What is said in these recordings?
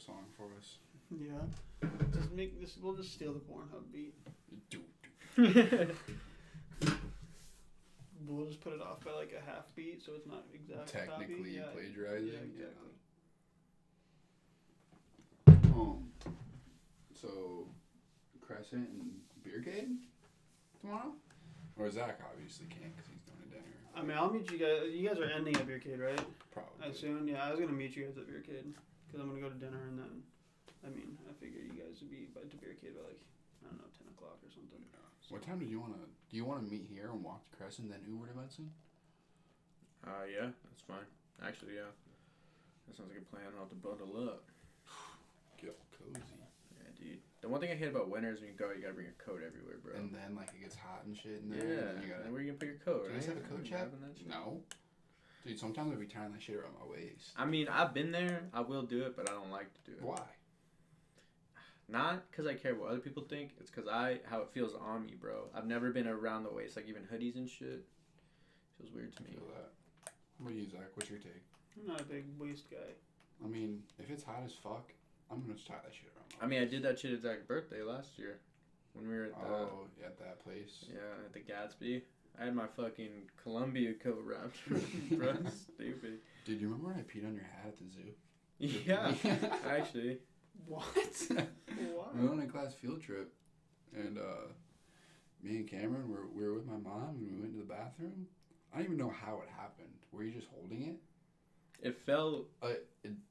song for us. Yeah. Just make this. We'll just steal the Pornhub beat. We'll just put it off by like a half beat, so it's not exact Technically copy. plagiarizing. Yeah, exactly. So, Crescent and Beercade tomorrow? Or Zach obviously can't because he's going to dinner. I mean, I'll meet you guys. You guys are ending at Beercade, right? Probably. Soon? Yeah, I was going to meet you guys at Beercade because I'm going to go to dinner and then, I mean, I figure you guys would be to Beercade by like, I don't know, 10 o'clock or something. Yeah. What time do you want to meet here and walk to Crescent, then Uber to Benson? Yeah, that's fine. Actually, yeah. That sounds like a plan. I'll have to bundle up. Get all cozy. Yeah, dude. The one thing I hate about winter is when you go, you gotta bring a coat everywhere, bro. And then, like, it gets hot and shit in there. Yeah. And you gotta... And where you gonna put your coat, Do you right? guys have a coat check? Shit? No. Dude, sometimes I'll be tying that shit around my waist. I mean, I've been there. I will do it, but I don't like to do it. Why? Not because I care what other people think. It's because how it feels on me, bro. I've never been around the waist, like even hoodies and shit. Feels weird to me. Feel that. What about you, Zach? What's your take? I'm not a big waist guy. I mean, if it's hot as fuck, I'm gonna just tie that shit around my I mean, I did that shit at Zach's birthday last year. When we were at at that place. Yeah, at the Gatsby. I had my fucking Columbia coat wrapped. Bro, stupid. Dude, you remember when I peed on your hat at the zoo? Yeah, actually. What? We went on a class field trip, and me and Cameron we were with my mom, and we went to the bathroom. I don't even know how it happened. Were you just holding it? It fell.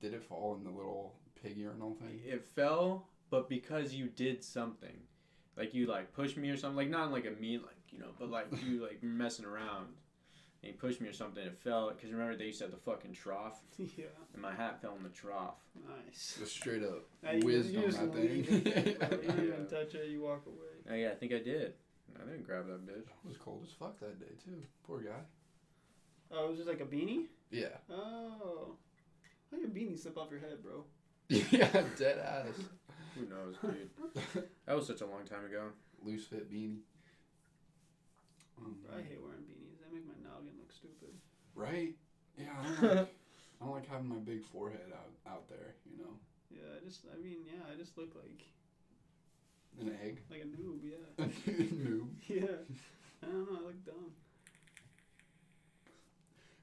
Did it fall in the little pig urinal thing? It fell, but because you did something, like you like pushed me or something, like not like a mean like but like you like messing around, and you pushed me or something. It fell because remember they used to have the fucking trough. Yeah. And my hat fell in the trough. Nice. Just straight up You whizzed on just that leave thing. it, bro. You don't Yeah. even touch it. You walk away. Oh yeah, I think I did. I didn't grab that bitch. It was cold as fuck that day too. Poor guy. Oh, it was just like a beanie? Yeah. Oh. How your beanie slip off your head, bro? Yeah, dead ass. Who knows, dude? That was such a long time ago. Loose fit beanie. I hate wearing beanies. They make my noggin look stupid. Right? Yeah, I don't like having my big forehead out there, you know? Yeah, I just look like An egg. a noob, yeah. Noob. Yeah. I don't know, I look dumb.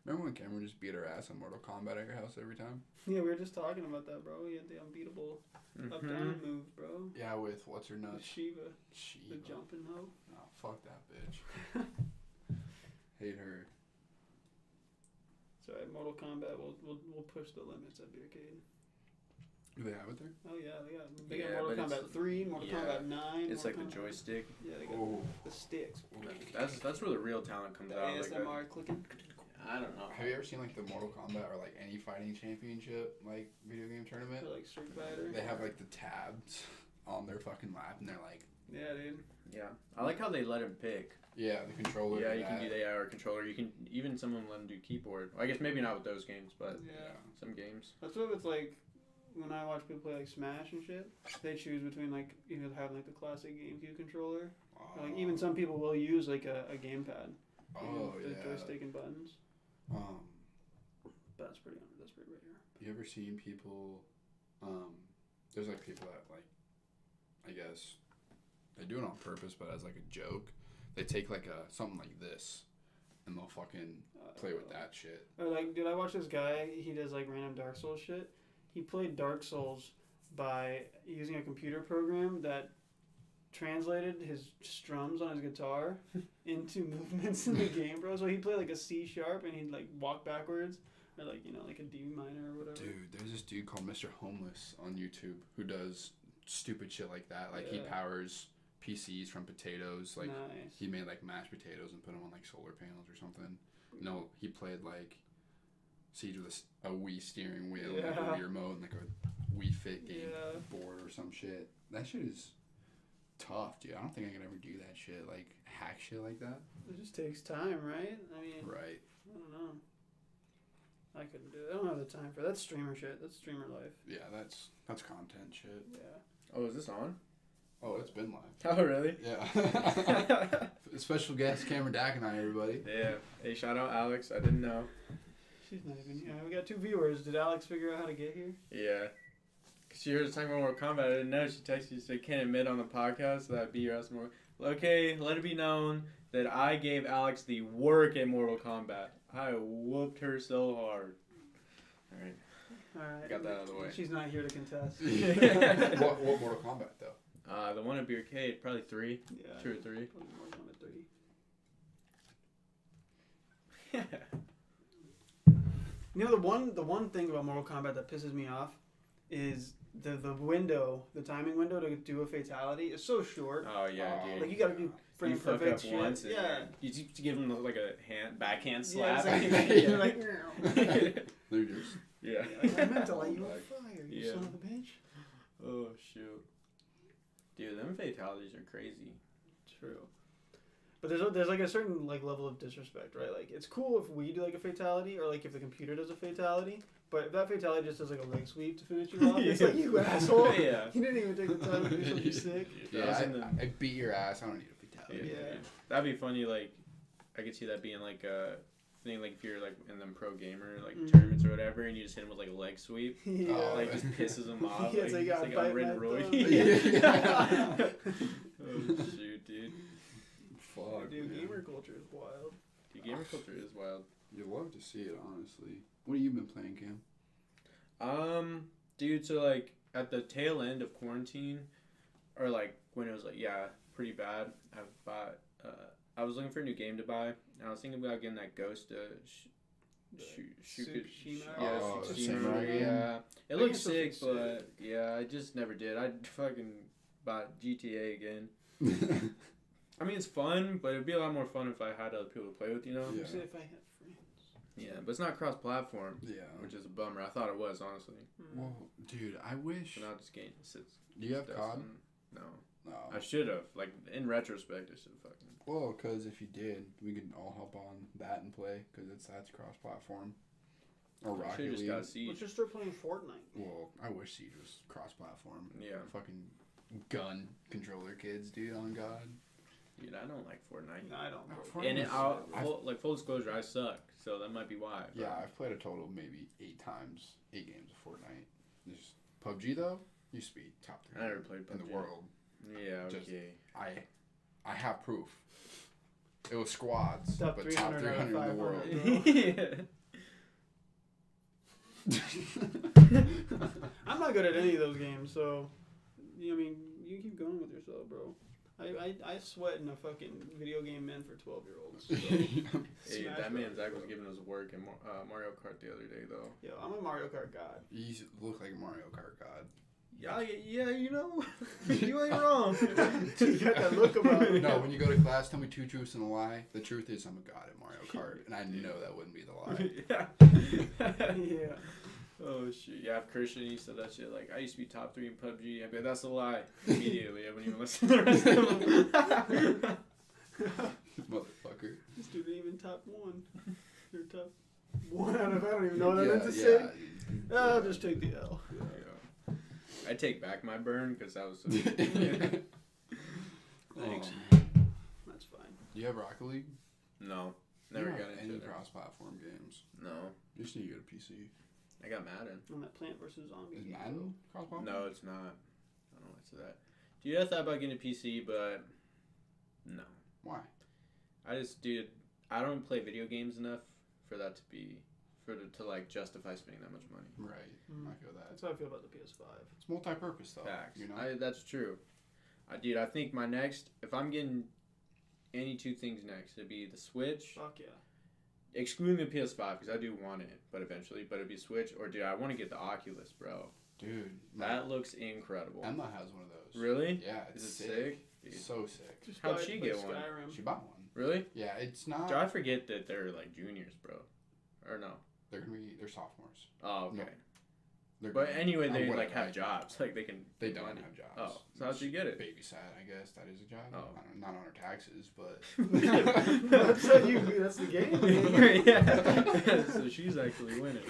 Remember when Cameron just beat her ass on Mortal Kombat at your house every time? Yeah, we were just talking about that, bro. He had the unbeatable up-down move, bro. Yeah, with what's her nuts? Shiva. Shiva. The jumping hoe. Oh, fuck that bitch. Hate her. So at Mortal Kombat, we'll push the limits at Beercade. Do they have it there? Oh yeah, they Yeah, got Mortal but Kombat 3, Mortal Kombat 9. It's Mortal like the Kombat- joystick. Yeah, they got the sticks. That's where the real talent comes The out. ASMR clicking. I don't know. Have you ever seen like the Mortal Kombat or like any fighting championship like video game tournament? Or like Street Fighter. They have like the tabs on their fucking lap and they're like, Yeah, dude. Yeah, I like how they let him pick. yeah, the controller. Yeah, you can do the AR controller. You can even some of them let him do keyboard. I guess maybe not with those games, but Yeah. some games. That's what it's like when I watch people play like Smash and shit. They choose between like either having like the classic GameCube controller, or, like even some people will use like a gamepad. Oh The yeah. joystick and buttons. Um, But that's pretty rare. you ever seen people? There's like people that like, I guess, they do it on purpose, but as like a joke, they take like something like this, and they'll fucking play with that shit. Or like, dude, I watch this guy. He does like random Dark Souls shit. He played Dark Souls by using a computer program that translated his strums on his guitar into movements in the game, bro. So he'd play like a C sharp and he'd like walk backwards, or like like a D minor or whatever. Dude, there's this dude called Mr. Homeless on YouTube who does stupid shit like that. Like he Yeah. powers PCs from potatoes. Like Nice. he made like mashed potatoes and put them on like solar panels or something. No, he played like Siege with a Wii steering wheel, like a Yeah. Wii remote, and like a Wii Fit game Yeah. board or some shit. That shit is tough, dude. I don't think I could ever do that shit. Like hack shit like that. It just takes time, right? I mean, Right. I don't know. I couldn't do it. I don't have the time for that. That's streamer shit. That's streamer life. Yeah, that's content shit. Yeah. Oh, is this on? Oh, it's been live. Oh, really? Yeah. Special guest Cameron Dack and I, everybody. Yeah. Hey, shout out Alex. I didn't know. She's not even here. We got 2 viewers. Did Alex figure out how to get here? Yeah. She heard us talking about Mortal Kombat. I didn't know. She texted you, said, can't admit on the podcast that I beat your ass more. Okay, let it be known that I gave Alex the work at Mortal Kombat. I whooped her so hard. Alright. Alright. Got that out of the way. She's not here to contest. What Mortal Kombat though? The one at Beercade, probably 3. Yeah. 2 or 3. Probably Mortal Kombat 3. You know, the one thing about Mortal Kombat that pisses me off is the timing window to do a fatality is so short. Oh, yeah, Oh, dude. Like, you gotta do frame You fuck perfect up shit. once and Yeah. you just give them like a backhand Yeah, slap. exactly. You're like, They're just yeah. like, I meant to light you on Like, fire, you yeah. son of a bitch. Oh, shoot. Dude, them fatalities are crazy. True. But there's like a certain like level of disrespect, right? Like it's cool if we do like a fatality or like if the computer does a fatality, but if that fatality just does like a leg sweep to finish you off, it's like you asshole. Yeah. You didn't even take the time to do something sick. yeah. in the- I beat your ass. I don't need a fatality. Yeah. That'd be funny, like, I could see that being like a thing, like if you're like in them pro gamer, like tournaments or whatever, and you just hit him with like a leg sweep. Yeah. Oh, Like just pisses him off. Yeah, like, so you he's gotta like bite unwritten my rule. thumb. Yeah. Oh shoot, dude. Fuck. Dude, man. gamer culture is wild. Dude, gamer culture is wild. You love to see it, honestly. What have you been playing, Cam? Dude, so like at the tail end of quarantine, or like when it was like pretty bad, I was looking for a new game to buy, and I was thinking about getting that Ghost Tsushima? Oh, the Tsushima, samurai game? yeah. It That looks game's supposed sick, to be but sick. yeah, I just never did. I fucking bought GTA again. I mean, it's fun, but it'd be a lot more fun if I had other people to play with, you know? Yeah. See if I had friends. Yeah, but it's not cross-platform, Yeah. which is a bummer. I thought it was, honestly. Well, dude, I wish. So now this game sits. Do you have stuff COD? and- No. No. I should have. Like, in retrospect, I should have fucking... Well, because if you did, we could all hop on that and play, because that's cross-platform. Or I Rocket should have just League. got Siege. Let's just start playing Fortnite. Well, I wish Siege was cross-platform. Yeah. Fucking gun controller kids, dude, on God. Dude, I don't like Fortnite. No, I don't. Oh, And Fortnite's- full, full disclosure, I suck, so that might be why. but- Yeah, I've played a total of maybe 8 games of Fortnite. Just PUBG though used to be top 3 I never played in PUBG. the world. Yeah, Just- okay. I have proof. It was squads, Top but top 300 out of 300 in the world. 500. Yeah. I'm not good at any of those games, so I mean, you keep going with yourself, bro. I sweat in a fucking video game meant for 12-year-olds. So. Hey, Smash that man Bros, Zach bro. was giving us work in Mario Kart the other day, though. Yo, I'm a Mario Kart god. You look like Mario Kart God. Yeah, you know, you ain't wrong. You got that look about it. No, when you go to class, tell me 2 truths and a lie. The truth is I'm a god at Mario Kart, and I know that wouldn't be the lie. Yeah. Oh shit! Yeah, if Christian, he said that shit. Like, I used to be top 3 in PUBG. I'd be like, that's a lie. Immediately, I wouldn't even listen to the rest of them. Motherfucker. This dude ain't even top 1. You're top 1 out of I don't even know what I Yeah, meant to yeah. say. I'll just take the L. Yeah. I take back my burn because that was. So Thanks. That's fine. Do you have Rocket League? No, You never don't got have into any it. cross-platform games. No, You just need to get a PC. I got Madden. On that Plant vs. Zombie. Is game, Madden cross-platform? No, it's not. I don't know what's that. Dude, I thought about getting a PC, but no. Why? Dude, I don't play video games enough for that to be, to like justify spending that much money. Right. Mm. I feel that. That's how I feel about the PS5. It's multi-purpose though. Facts. You know. That's true. Dude, I think my next, if I'm getting any 2 things next, it'd be the Switch, Fuck yeah. excluding the PS5 because I do want it, but eventually, but it'd be Switch, or dude, I want to get the Oculus, bro. Dude. That looks incredible. Emma has one of those. Really? Yeah. Is It's it sick? Dude. So sick. Just How'd buy it she to play get one? Skyrim. She bought one. Really? Yeah. It's not. Dude, I forget that they're like juniors, bro. Or no? They're sophomores. Oh, okay. No. They're But anyway, they whatever, like have like, jobs. Like they can. They make don't money. have jobs. Oh, so how'd you get it? Babysat, I guess that is a job. Oh. I don't, not on her taxes, but. That's how you. That's the game. Yeah. So she's actually winning.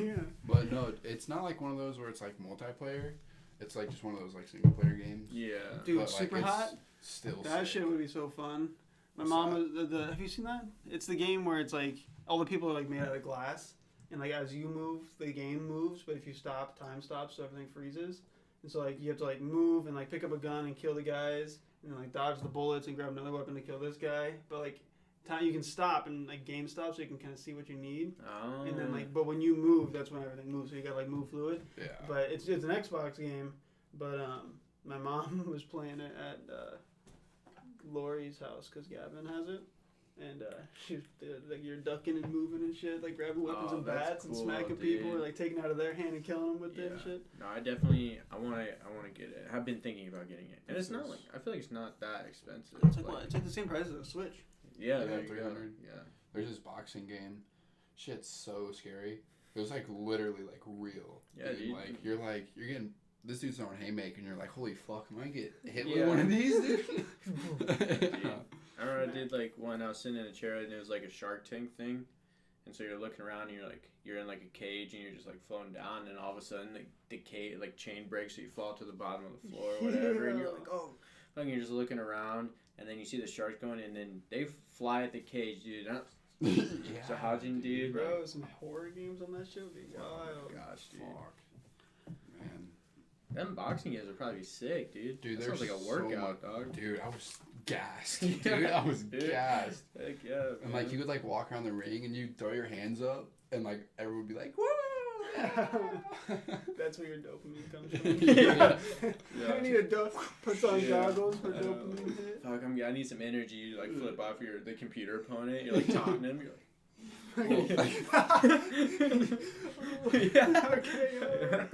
Yeah. But no, it's not like one of those where it's like multiplayer. It's like just one of those like single player games. Yeah. Dude, But, like, Super it's Hot. Still. That sick. shit would be so fun. My What's mom, have you seen that? It's the game where it's like all the people are like made out of glass, and like as you move, the game moves, but if you stop, time stops, so everything freezes. and so like you have to like move and like pick up a gun and kill the guys, and then like dodge the bullets and grab another weapon to kill this guy. But like time you can stop and like game stop so you can kind of see what you need, Oh. and then like but when you move, that's when everything moves. So you got like move fluid. Yeah. But it's an Xbox game. But my mom was playing it at Lori's house because Gavin has it. And she like you're ducking and moving and shit, like grabbing weapons and that's bats and cool, smacking dude. people, or like taking out of their hand and killing them with it and shit. No, I definitely, I want to get it. I've been thinking about getting it, and it's not like, I feel like it's not that expensive. It's like what? It's like the same price as a Switch. Yeah, Yeah, there you go. 300. Yeah. There's this boxing game. Shit's so scary. It was like literally like real. Yeah, dude. Like you're getting this dude's throwing haymaker and you're like, holy fuck, am I get hit Yeah. with one of these, dude? Dude. I remember I did like one. I was sitting in a chair and it was like a Shark Tank thing, and so you're looking around and you're in like a cage and you're just like floating down, and all of a sudden the cage like chain breaks so you fall to the bottom of the floor or whatever, and you're like, oh, and you're just looking around, and then you see the sharks going, and then they fly at the cage, dude. So Hajin, dude, Bro, like, some horror games on that shit would be wild. gosh, dude. Fuck. Man. Them boxing games would probably be sick, dude. Dude, that sounds like a so workout, much- dog. Dude, I was gassed. Yeah, Dude, I was dude. gassed. Heck yeah, And man. like you would like walk around the ring and you throw your hands up and like everyone would be like, woo! That's where your dopamine comes from. Yeah. I need a puts on Yeah. goggles for I know. dopamine hit. Fuck, I need some energy. You like flip off the computer opponent. You're like taunting him. You're like, yeah. Okay,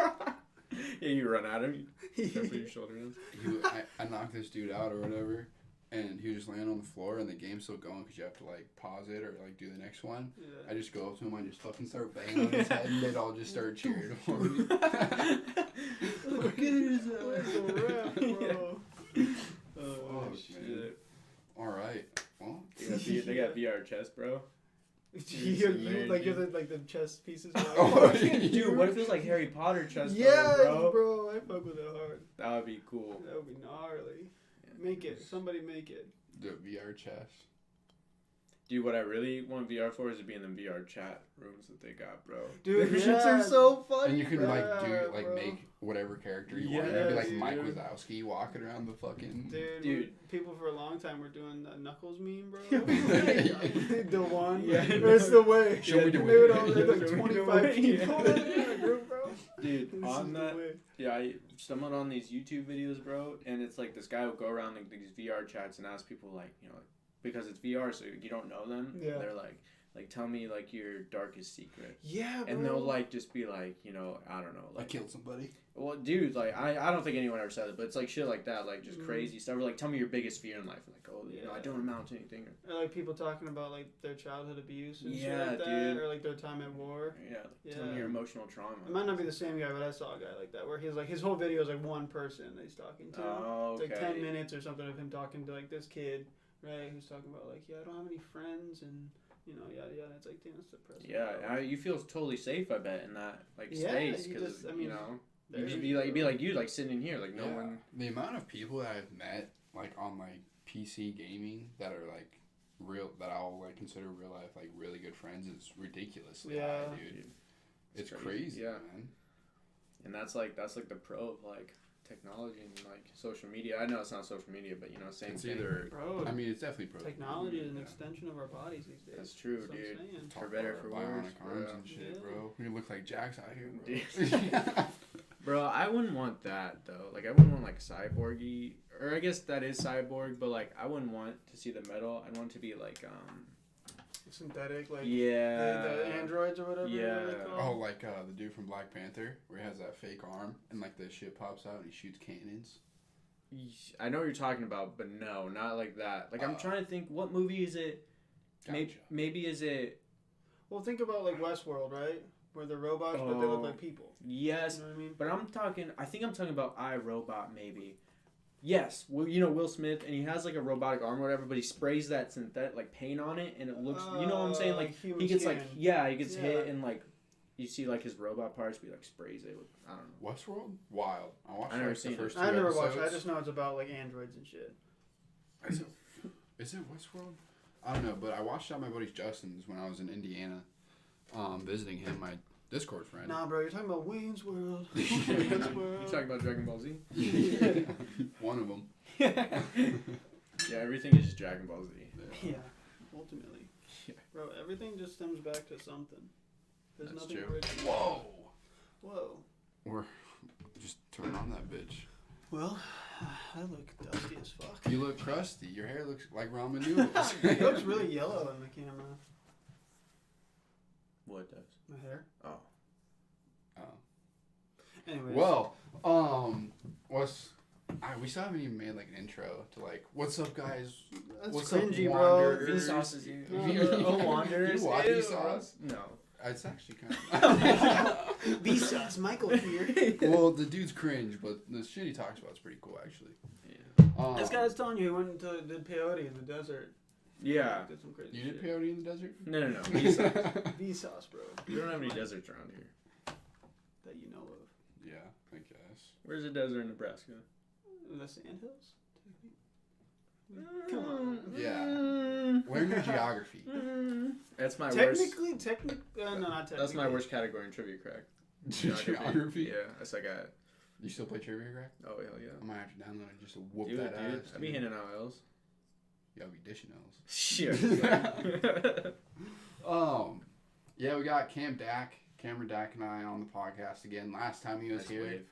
Yeah, you run at him. You put your shoulder in. I knocked this dude out or whatever, and he was just laying on the floor, and the game's still going because you have to like pause it or like do the next one. I just go up to him, I just fucking start banging on his head, and they'd all just start cheering for me. Look at his Where's the ref, bro? Oh Fuck, shit! All right, well, They got VR chess, bro. You like you're like the chess pieces. Oh, Dude, what if it was like Harry Potter chess, Yes, bro? bro. I fuck with it hard. That would be cool. That would be gnarly. Make it. Somebody make it. the VR chess. Dude, what I really want VR for is to be in the VR chat rooms that they got, bro. Dude, Them yeah. shits are so funny. And you can like do Yeah, like bro. make whatever character you want. It'd be like Yes, Mike dude. Wazowski walking around the fucking. Dude, people for a long time were doing the Knuckles meme, bro. Yeah. The one. Yeah. There's the way. Show me the They way. would all there's like Show me the 25 way. people in a group, bro. Dude, This on is that, the way. yeah, I stumbled on these YouTube videos, bro, and it's like this guy will go around like these VR chats and ask people like, you know, because it's VR, so you don't know them. Yeah. They're like, tell me like your darkest secret, Yeah, bro. and they'll like just be like, you know, I don't know, I like, killed somebody. well, dude, like I don't think anyone ever said it, but it's like shit like that, like just Mhm. crazy stuff. Or like, tell me your biggest fear in life. Like, oh, you know, I Yeah. don't amount to anything. Or, Or like people talking about like their childhood abuse and shit Yeah, like that, dude. or like their time at war. yeah, like, tell me Yeah. your emotional trauma. It might not be the same guy, but I saw a guy like that where he's like his whole video is like one person that he's talking to. Oh, It's okay. like 10 minutes or something of him talking to like this kid, right? Who's talking about like, yeah, I don't have any friends and you know, yada yada. It's like, damn, that's depressing. Yeah, you feel totally safe, I bet, in that like Yeah, space you because just- I mean, you know. There You'd just you be go. like you, like sitting in here, like no Yeah. one. The amount of people that I've met like on like PC gaming that are like real that I'll like consider real life like really good friends is ridiculously Yeah. high, dude. It's crazy, yeah. man. And that's like the pro of like technology and like social media. I know it's not social media, but you know, same It's thing. either. Bro, I mean, it's definitely pro. technology is an Yeah. extension of our bodies these days. That's true, That's what I'm dude. saying. Talk For better, about for our worse, bionic arms bro. and shit, Yeah. bro. We look like Jax out here, bro. Dude. Bro, I wouldn't want that though. Like, I wouldn't want like cyborgy, or I guess that is cyborg, but like, I wouldn't want to see the metal. I'd want it to be like, Synthetic, like yeah, the androids or whatever. Yeah. They're Oh, called. like the dude from Black Panther, where he has that fake arm and like the shit pops out and he shoots cannons. I know what you're talking about, but no, not like that. Like, I'm trying to think, what movie is it? Gotcha. Maybe is it? Well, think about like Westworld, right? Where they're robots, but they look Oh. like people. Yes, You know what I mean? but I think I'm talking about iRobot, maybe. Yes, well, you know Will Smith, and he has like a robotic arm or whatever, but he sprays that synthetic like paint on it, and it looks. You know what I'm saying? Like human he gets skin. like he gets Yeah. hit, and like you see like his robot parts, but he like sprays it with I don't know. Westworld? Wild. I watched I never like, seen the it. first two I've never episodes. watched it. I just know it's about like androids and shit. Is it Westworld? I don't know, but I watched it at my buddy Justin's when I was in Indiana, visiting him. My Discord friend. Nah, bro, you're talking about Wayne's World. You Wayne's World. talking about Dragon Ball Z? One of them. Yeah, everything is just Dragon Ball Z. Yeah, ultimately. Yeah. Bro, everything just stems back to something. There's That's nothing true. original. Whoa. Whoa. Or just turn on that bitch. Well, I look dusty as fuck. You look crusty. Your hair looks like ramen noodles. It looks really yellow in the camera. What does? My hair. Oh. Anyways. Well, we still haven't even made like an intro to like, what's up, guys? That's what's up, cringy, bro. Wanderers? Vsauce you. No, Oh, Wanderers. You want Ew. Vsauce? No. It's actually kind of. Vsauce, Michael here. Well, the dude's cringe, but the shit he talks about is pretty cool, actually. Yeah. This guy's telling you he went to did peyote in the desert. Yeah. Did some crazy You did shit. peyote in the desert? No. Vsauce. Vsauce, bro. We don't have any deserts around here. That you know of. Yeah, I guess. Where's a desert in Nebraska? The Sandhills? Come on. Yeah. Learn your geography. That's my worst. Technically, no, not technically. That's my worst category in trivia crack. Geography? Yeah, that's like a. You still play trivia crack? Oh hell yeah. I might have to download it just to whoop Dude, that ass. I be handing out L's. Yeah, I'll be dishing L's. Shit. Yeah, we got Cameron Dak and I on the podcast again. Last time he was Nice here. wave.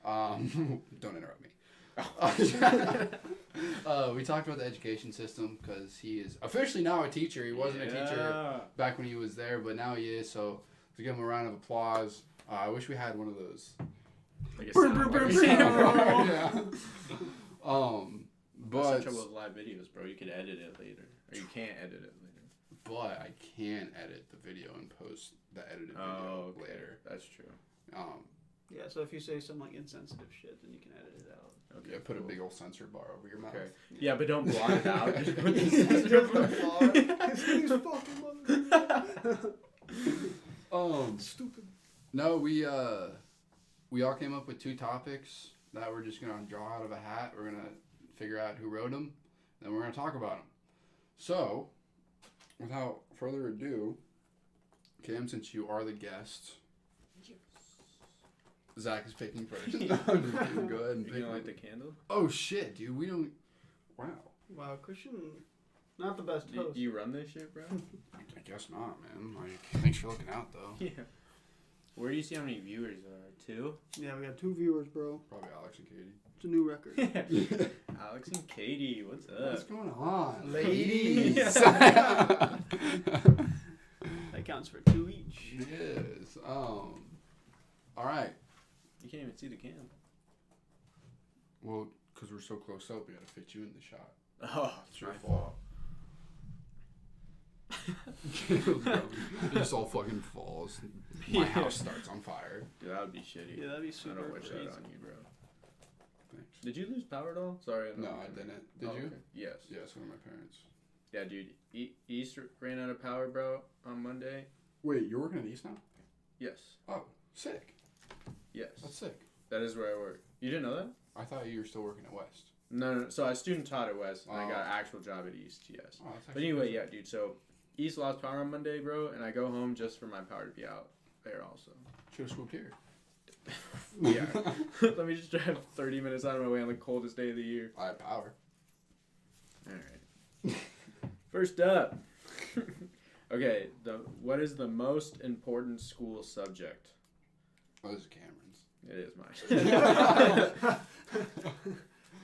Don't interrupt me. We talked about the education system because he is officially now a teacher. He wasn't a teacher back when he was there, but now he is. So to give him a round of applause. I wish we had one of those. Like a Brr, sound brr, wave. brr, Yeah. That's But the trouble with live videos, bro. You could edit it later, or you can't edit it later. but I can edit the video and post the edited video later. That's true. Yeah, so if you say some like insensitive shit, then you can edit it out. Okay. Yeah, put a cool. big old censor bar over your mouth. Okay. Yeah, but don't blot it out. Just put the These fucking motherfuckers. Stupid. No, we all came up with 2 topics that we're just gonna draw out of a hat. We're gonna figure out who wrote them, and we're gonna talk about them. So, without further ado, Cam, since you are the guest, Zach is picking first. Go ahead and You pick. gonna light the candle? Oh shit, dude, we don't. Wow. Wow, Christian, not the best You, host. you run this shit, bro? I guess not, man. Like, thanks for looking out, though. Yeah. Where do you see how many viewers there are? 2? Yeah, we got 2 viewers, bro. Probably Alex and Katie. It's a new record. Alex and Katie, what's What's up? going on, Ladies? That counts for 2 each. is. All right. You can't even see the cam. Well, because we're so close up, we gotta fit you in the shot. Oh, It's your fault. It just all fucking falls. My Yeah. house starts on fire. Dude, that would be shitty. Yeah, that'd be I super don't wish crazy. that on you, bro. Thanks. Did you lose power at all? Sorry. No, I didn't. Did Oh, you? okay. Yes. Yeah, it's one of my parents. Yeah, dude. East ran out of power, bro, on Monday. Wait, you're working at East now? Yes. Oh, sick. Yes. That's sick. That is where I work. You didn't know that? I thought you were still working at West. No. So I student taught at West, and I got Oh. an actual job at East. Yes. Oh, that's But actually anyway, good. yeah, dude. So East lost power on Monday, bro, and I go home just for my power to be out there also. Should have swooped here. Yeah. Let me just drive 30 minutes out of my way on the coldest day of the year. I have power. All right. First up. Okay, what is the most important school subject? Oh, this is Cameron's. It is mine.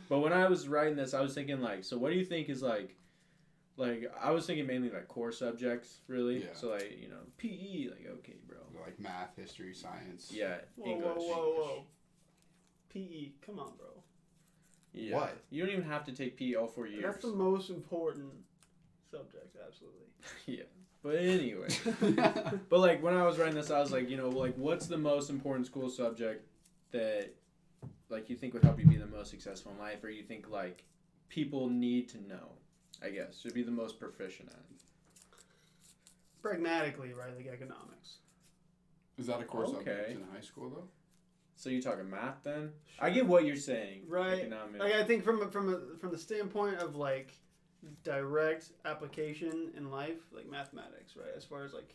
But when I was writing this, I was thinking like, so what do you think is like I was thinking mainly like core subjects, really. Yeah. So like, PE, like okay, bro. Like math, history, science. Yeah, Whoa, English. whoa. PE, come on, bro. Yeah. What? You don't even have to take PE all 4 years. That's the most important subject, absolutely. Yeah. But anyway. But like when I was writing this, I was like, like what's the most important school subject that like you think would help you be the most successful in life, or you think like people need to know, I guess, should be the most proficient at? Pragmatically, right, like economics. Is that a core subject Okay. in high school though? So you talking math then? I get what you're saying. Right. Economics. Like I think from the standpoint of like direct application in life, like mathematics, right? As far as like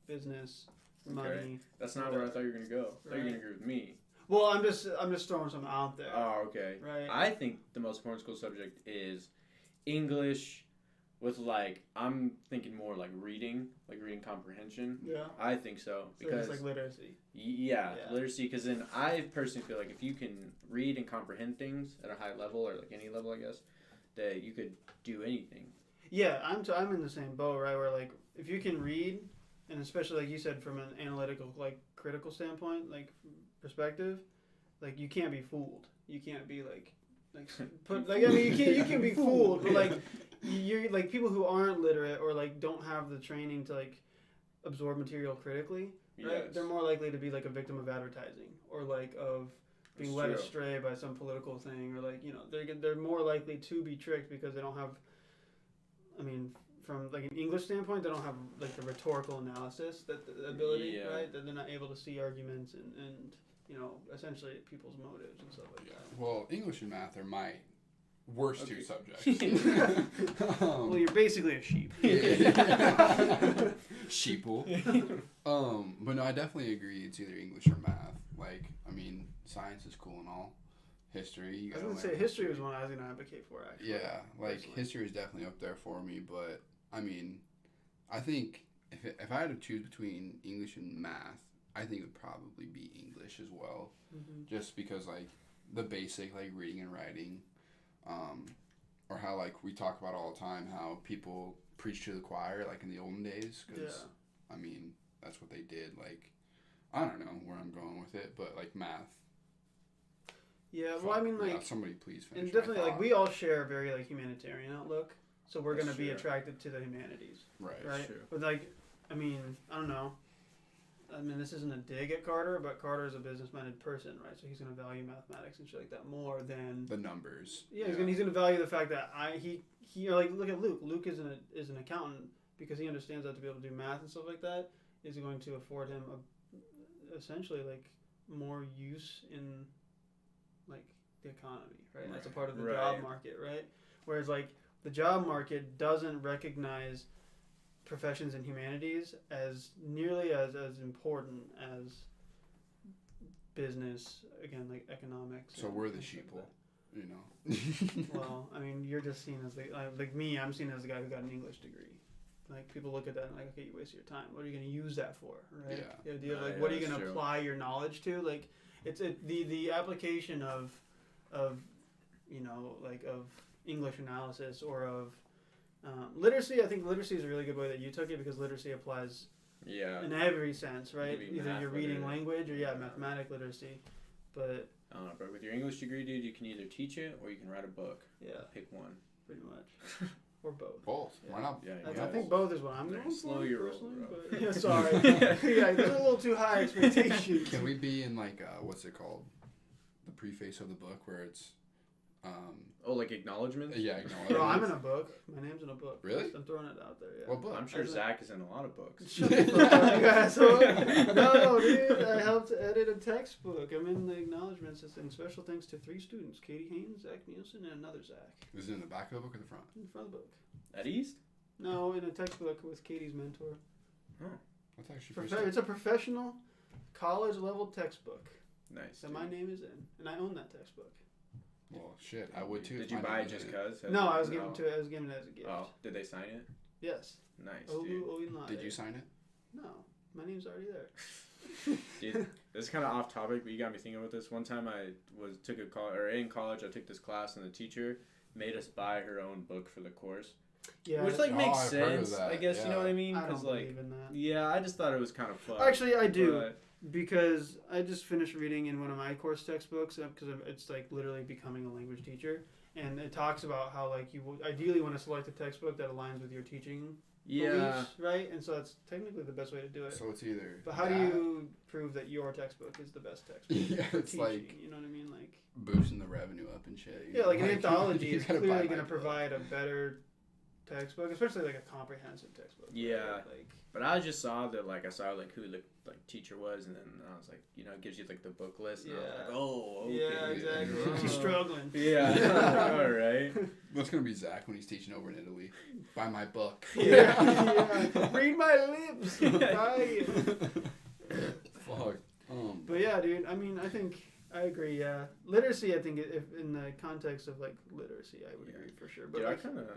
business, money. That's not where I thought you were gonna go. I thought you were Right. gonna agree with me. Well, I'm just throwing something out there. Oh, okay. Right. I think the most important school subject is English, with like I'm thinking more like reading comprehension. Yeah. I think so So because it's like literacy. yeah, Yeah. literacy. Because then I personally feel like if you can read and comprehend things at a high level or like any level, I guess, that you could do anything. Yeah, I'm in the same boat, right? Where like if you can read, and especially like you said from an analytical, like critical standpoint, like perspective, like you can't be fooled. You can't be like put like I mean you can be fooled, but like you're like people who aren't literate or like don't have the training to like absorb material critically, right? Yes. They're more likely to be like a victim of advertising or like of being That's led true. astray by some political thing, or like they're more likely to be tricked because they don't have. I mean, from like an English standpoint, they don't have like the rhetorical analysis, that the ability, Yeah. right? That they're not able to see arguments and essentially people's motives and stuff like that. Well, English and math are my worst two subjects. Well, you're basically a sheep. Sheeple. But no, I definitely agree. It's either English or math. Like, I mean, science is cool and all. History. You I was gotta gonna say learn history was one I was gonna advocate for actually. Yeah, like personally. history is definitely up there for me. But I mean, I think if I had to choose between English and math, I think it would probably be English as well. Mm-hmm. Just because like the basic like reading and writing, or how like we talk about all the time how people preach to the choir like in the olden days. Because I mean that's what they did. Like I don't know where I'm going with it, but like math. Yeah, well, I mean, like, yeah, somebody please finish. and definitely, my like, thought. we all share a very like humanitarian outlook, so we're That's gonna be true. attracted to the humanities, right. right? true. But like, I mean, I don't know. I mean, this isn't a dig at Carter, but Carter is a business-minded person, right? So he's gonna value mathematics and shit like that more than The numbers. yeah. He's gonna value the fact that he like look at Luke. Luke is an accountant because he understands that to be able to do math and stuff like that is going to afford him essentially like more use in like the economy, right? That's a part of the job Right. market, right? Whereas like the job market doesn't recognize professions in humanities as nearly as important as business, again, like economics. So and we're the things like sheeple, that. you know. Well, I mean, you're just seen as like me. I'm seen as the guy who got an English degree. Like people look at that and like, okay, you wasted your time. What are you going to use that for, right? Yeah. The idea of Right, like, yeah, what are you that's going to true. apply your knowledge to? Like, the application of like of English analysis or of literacy. I think literacy is a really good way that you took it because literacy applies Yeah. in every sense, right? Maybe Either math you're reading literate. language or Yeah. mathematic literacy. But I don't know, but with your English degree, dude, you can either teach it or you can write a book. yeah, Pick one. pretty much, or both. Both. Why not? Yeah, I yeah. think both is what I'm Very going slow for your roll, personally. bro. But, yeah, sorry. Yeah, there's a little too high expectations. Can we be in like what's it called? The preface of the book where it's Oh, like acknowledgements? yeah, Bro, I'm in a book. My name's in a book. Really? I'm throwing it out there. Yeah. What book? I'm sure As a- Zach is in a lot of books. Shut the fuck up, you asshole. No, dude. I helped edit a textbook. I'm in the acknowledgments. And special thanks to 3 students: Katie Haynes, Zach Nielsen, and another Zach. Is it in the back of the book or the front? In front of the book. At East? No, in a textbook with Katie's mentor. That's actually pretty It's a professional, college-level textbook Nice. that my name is in, and I own that textbook. Well, shit, I would too. Did if you my buy name it was just in because? No, I was given it as a gift. Oh, did they sign it? Yes. Nice, Olu dude. Oinlade. Did you sign it? No, my name's already there. Dude, this is kind of off topic, but you got me thinking about this. One time in college, I took this class, and the teacher made us buy her own book for the course, Yeah. which like Oh, makes I've heard of sense. that, I guess you know yeah. what I mean. I don't Because like, believe in that. yeah, I just thought it was kind of fun. Actually, I do. But- Because I just finished reading in one of my course textbooks because it's like literally becoming a language teacher, and it talks about how like you would ideally want to select a textbook that aligns with your teaching yeah. beliefs, right? And so that's technically the best way to do it. So it's either. But how do that, you prove that your textbook is the best textbook Yeah, for it's teaching? like You know what I mean? Like boosting the revenue up and shit. you yeah, know, like an anthology you is gotta buy clearly my going to book. provide a better textbook, especially like a comprehensive textbook. right? Yeah. Like But I just saw that, like, I saw, like, who the, like, teacher was, and then I was like, you know, it gives you, like, the book list, and I was Yeah. like, oh, okay. yeah, exactly. Yeah. She's struggling. Yeah, all right. That's gonna be Zach when he's teaching over in Italy. Buy my book. Yeah, yeah. Read my lips. Buy it. But yeah, dude. I mean, I think I agree. Yeah, literacy. I think if in the context of like literacy, I would agree for sure. But Dude, like,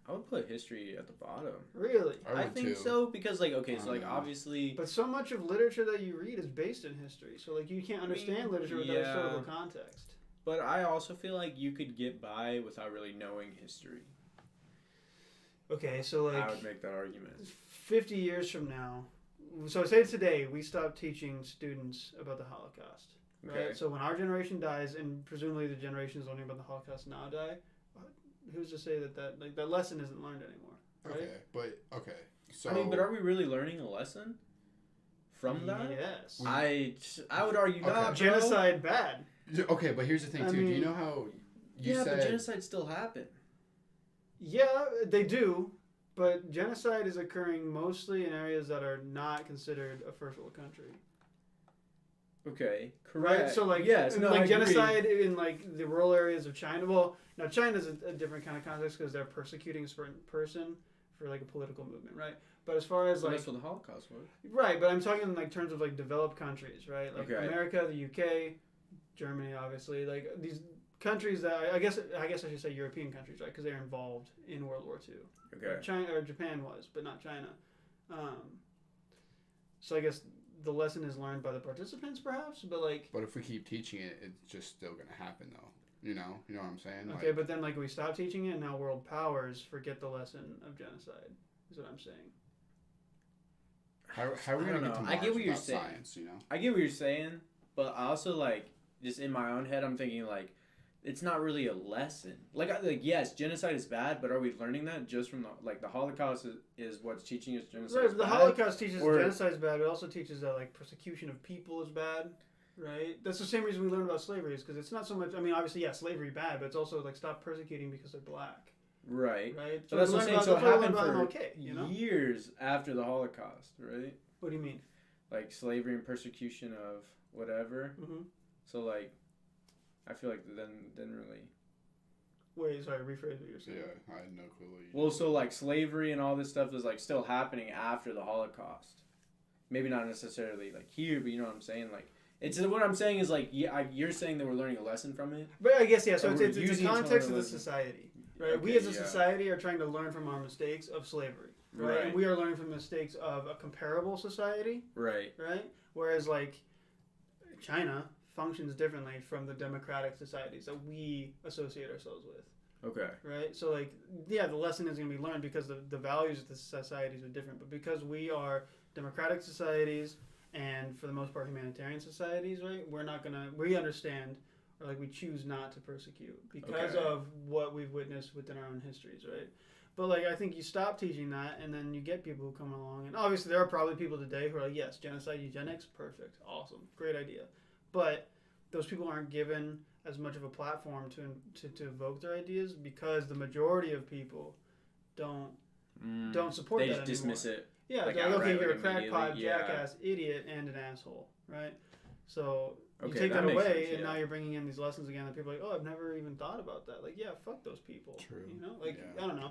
I would put history at the bottom. really, I would think too. so because like okay, so I like don't know. obviously. but so much of literature that you read is based in history. So like, you can't understand literature without yeah. historical context. But I also feel like you could get by without really knowing history. Okay, so like I would make that argument. 50 years from now, so say today we stop teaching students about the Holocaust, right? Okay. So when our generation dies, and presumably the generations learning about the Holocaust now die, who's to say that like that lesson isn't learned anymore, right? Okay, but okay. So I mean, but are we really learning a lesson from that? Yes. I would argue Okay. not. Bro. Genocide bad. okay, but here's the thing I too. Do you mean- know how you Yeah, said but genocide still happened. Yeah, they do, but genocide is occurring mostly in areas that are not considered a first world country. Okay, correct. Right, so like yes, no, like I agree. genocide in like the rural areas of China. Well, now China's a different kind of context because they're persecuting a certain person for like a political movement, right? But as far as But like that's what the Holocaust was. right, but I'm talking in like terms of like developed countries, right? Like Okay. America, the UK, Germany, obviously, like these countries that I guess I should say European countries, right? Because they're involved in World War II. Okay. China or Japan was, but not China. So I guess the lesson is learned by the participants, perhaps. But like, But if we keep teaching it, it's just still gonna happen, though. You know what I'm saying? okay, Like, but then like we stop teaching it, and now world powers forget the lesson of genocide. Is what I'm saying. how are we I gonna don't get to know. Mars I get what you're without saying. science? You know? I get what you're saying, but I also like just in my own head, I'm thinking like it's not really a lesson. Like yes, genocide is bad, but are we learning that just from the Holocaust is what's teaching us genocide? Right, is but the bad? Holocaust teaches Or- genocide is bad. It also teaches that like persecution of people is bad. Right. That's the same reason we learn about slavery, is because it's not so much. I mean, obviously, yeah, slavery bad, but it's also like stop persecuting because they're black. Right. Right. So that's we what I'm learn saying. So it that's why we learn happened about for MLK, you know? years after the Holocaust, right? What do you mean? Like slavery and persecution of whatever. Mm-hmm. So like, I feel like then didn't really. Wait, sorry. Rephrase what you're saying. Yeah, I had no clue. What you Well, so like slavery and all this stuff is like still happening after the Holocaust. Maybe not necessarily like here, but you know what I'm saying. Like it's what I'm saying is like you're saying that we're learning a lesson from it. But I guess yeah. So Or it's we're the using it to context of learn the a lesson. society, right? we Okay, as a yeah. society are trying to learn from our mistakes of slavery, right? Right. And we are learning from the mistakes of a comparable society, Right. right? Whereas like China functions differently from the democratic societies that we associate ourselves with. Okay. Right, so like, yeah, the lesson is going to be learned because the values of the societies are different. But because we are democratic societies and for the most part humanitarian societies, right, we understand, or like we choose not to persecute because Okay. of what we've witnessed within our own histories, right? But like, I think you stop teaching that, and then you get people who come along, and obviously there are probably people today who are like, yes, genocide, eugenics, perfect, awesome, great idea, but those people aren't given as much of a platform to evoke their ideas because the majority of people don't support They that just dismiss anymore. it. Yeah, like, they're like, okay, outright, you're a like, crackpot, immediately, yeah. jackass, idiot, and an asshole, right? So you Okay, take that that makes away, sense, and now yeah. you're bringing in these lessons again that people are like, oh, I've never even thought about that. Like, yeah, fuck those people. True. You know, like Yeah. I don't know.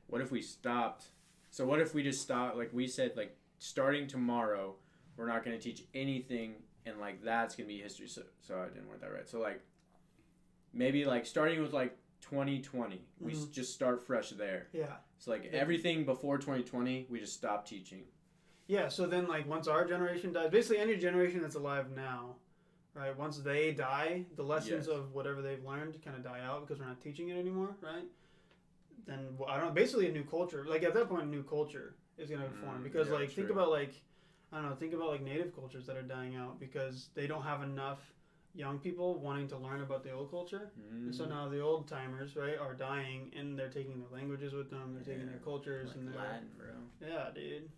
What if we stopped? So what if we just stopped? Like we said, like starting tomorrow, we're not going to teach anything, and like that's going to be history. So I didn't word that right. So like maybe like starting with like 2020, we Mhm. just start fresh there. Yeah. So like Yeah. everything before 2020, we just stop teaching. Yeah, so then like once our generation dies, basically any generation that's alive now, right? Once they die, the lessons Yes. of whatever they've learned kind of die out because we're not teaching it anymore, right? Then I don't know, basically a new culture. Like at that point, a new culture is going to form because yeah, like think true. about like I don't know, think about like native cultures that are dying out because they don't have enough young people wanting to learn about the old culture. And so now the old timers, right, are dying and they're taking their languages with them, they're taking their cultures like and their Latin, bro. yeah, dude.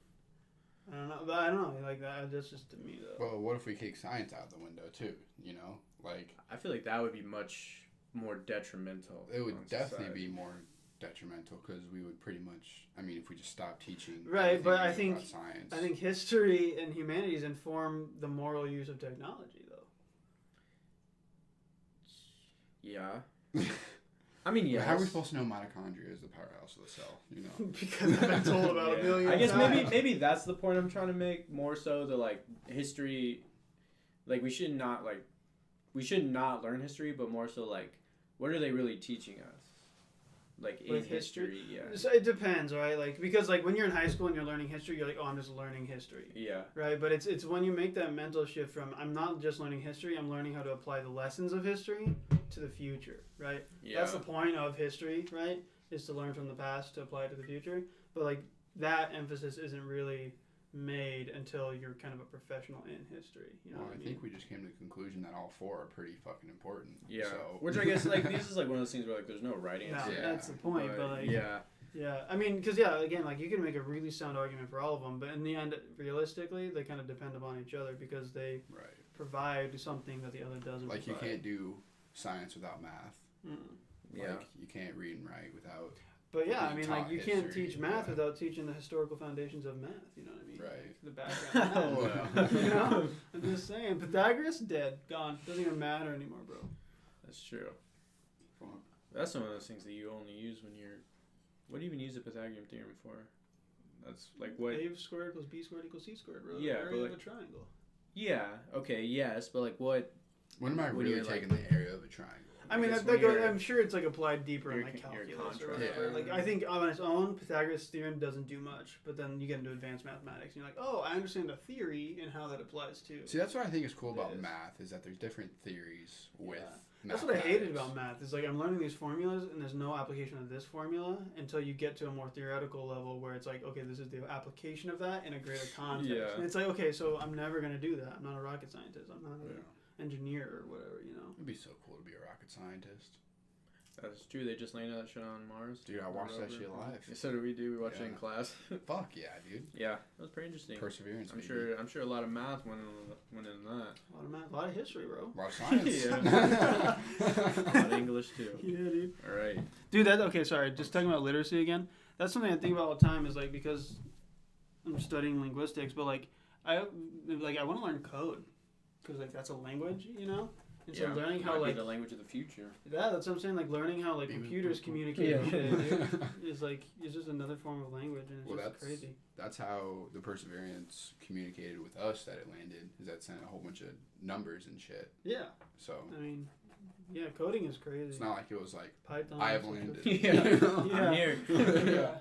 I don't know. But I don't know. Like that's just to me though. Well, what if we kick science out the window too? You know, like I feel like that would be much more detrimental. it would on definitely society. be more detrimental because we would pretty much. I mean, if we just stop teaching, Right, everything but we I know think- about science. I think history and humanities inform the moral use of technology, though. Yeah. I mean, yeah. How are we supposed to know mitochondria is the powerhouse of the cell? You know. Because I've been told about Yeah. a million I guess times. maybe that's the point I'm trying to make more so the like history, like we should not learn history, but more so like what are they really teaching us? Like in With history, yeah. So it depends, right? Like because like when you're in high school and you're learning history, you're like, oh, I'm just learning history, Yeah. right? But it's when you make that mental shift from I'm not just learning history, I'm learning how to apply the lessons of history to the future, right? Yeah. That's the point of history, right? Is to learn from the past to apply it to the future. But like that emphasis isn't really made until you're kind of a professional in history. You know Well, what I I think mean? we just came to the conclusion that all four are pretty fucking important. Yeah. So. Which I guess like this is like one of those things where like there's no right No, answer. Yeah. that's the point. But like, yeah. yeah, I mean, because yeah, again, like you can make a really sound argument for all of them, but in the end, realistically, they kind of depend upon each other because they Right. provide something that the other doesn't. Like you provide. can't do science without math. Mm. Yeah. Like you can't read and write without. But yeah, I being mean, like taught you can't history, teach math yeah. without teaching the historical foundations of math. You know what I mean? Right. The background. Oh, of wow. math. You know, I'm just saying. Pythagoras dead, gone. Doesn't even matter anymore, bro. That's true. Fuck. That's one of those things that you only use when you're. What do you even use the Pythagorean theorem for? That's like what? A squared plus b squared equals c squared, bro. Yeah, The but area of like- a triangle. Yeah. Okay. Yes, but like what? When am I When really you're, like- taking the area of a triangle? I mean, Because that when goes, you're- I'm sure it's like applied deeper in your- like your calculus or contrast. whatever. Yeah. Like I think on its own, Pythagoras' theorem doesn't do much, but then you get into advanced mathematics, and you're like, oh, I understand the theory and how that applies to. See, that's what I think is cool about It is. math is that there's different theories with. Yeah. That's what I hated mathematics. about math. Is like I'm learning these formulas, and there's no application of this formula until you get to a more theoretical level where it's like, okay, this is the application of that in a greater context. Yeah. And it's like, okay, so I'm never gonna do that. I'm not a rocket scientist. I'm not an Yeah. engineer or whatever. You know. It'd be so cool to be a rocket scientist. That's true. They just landed that shit on Mars. Dude, I watched that Rover. shit live. Yeah, so do we. We watched it in Yeah. class. Fuck yeah, dude. Yeah, that was pretty interesting. Perseverance. I'm baby. sure a lot of math went in that. A lot of math, a lot of history, bro. A lot of science. Yeah. A lot of English too. Yeah, dude. All right. Dude, that okay. Sorry, just talking about literacy again. That's something I think about all the time. Is like because I'm studying linguistics, but like I want to learn code because like that's a language, you know. And so learning how might be like the language of the future. that's what I'm saying. Like learning how like Beep, computers boop, boop. communicate Yeah. and shit, dude, is like it's just another form of language, and it's Well, just that's crazy. That's how the Perseverance communicated with us that it landed. Is that sent a whole bunch of numbers and shit. Yeah, So I mean, yeah, coding is crazy. it's not like it was like Python. I have is landed. Yeah. Yeah. I'm here. Yeah.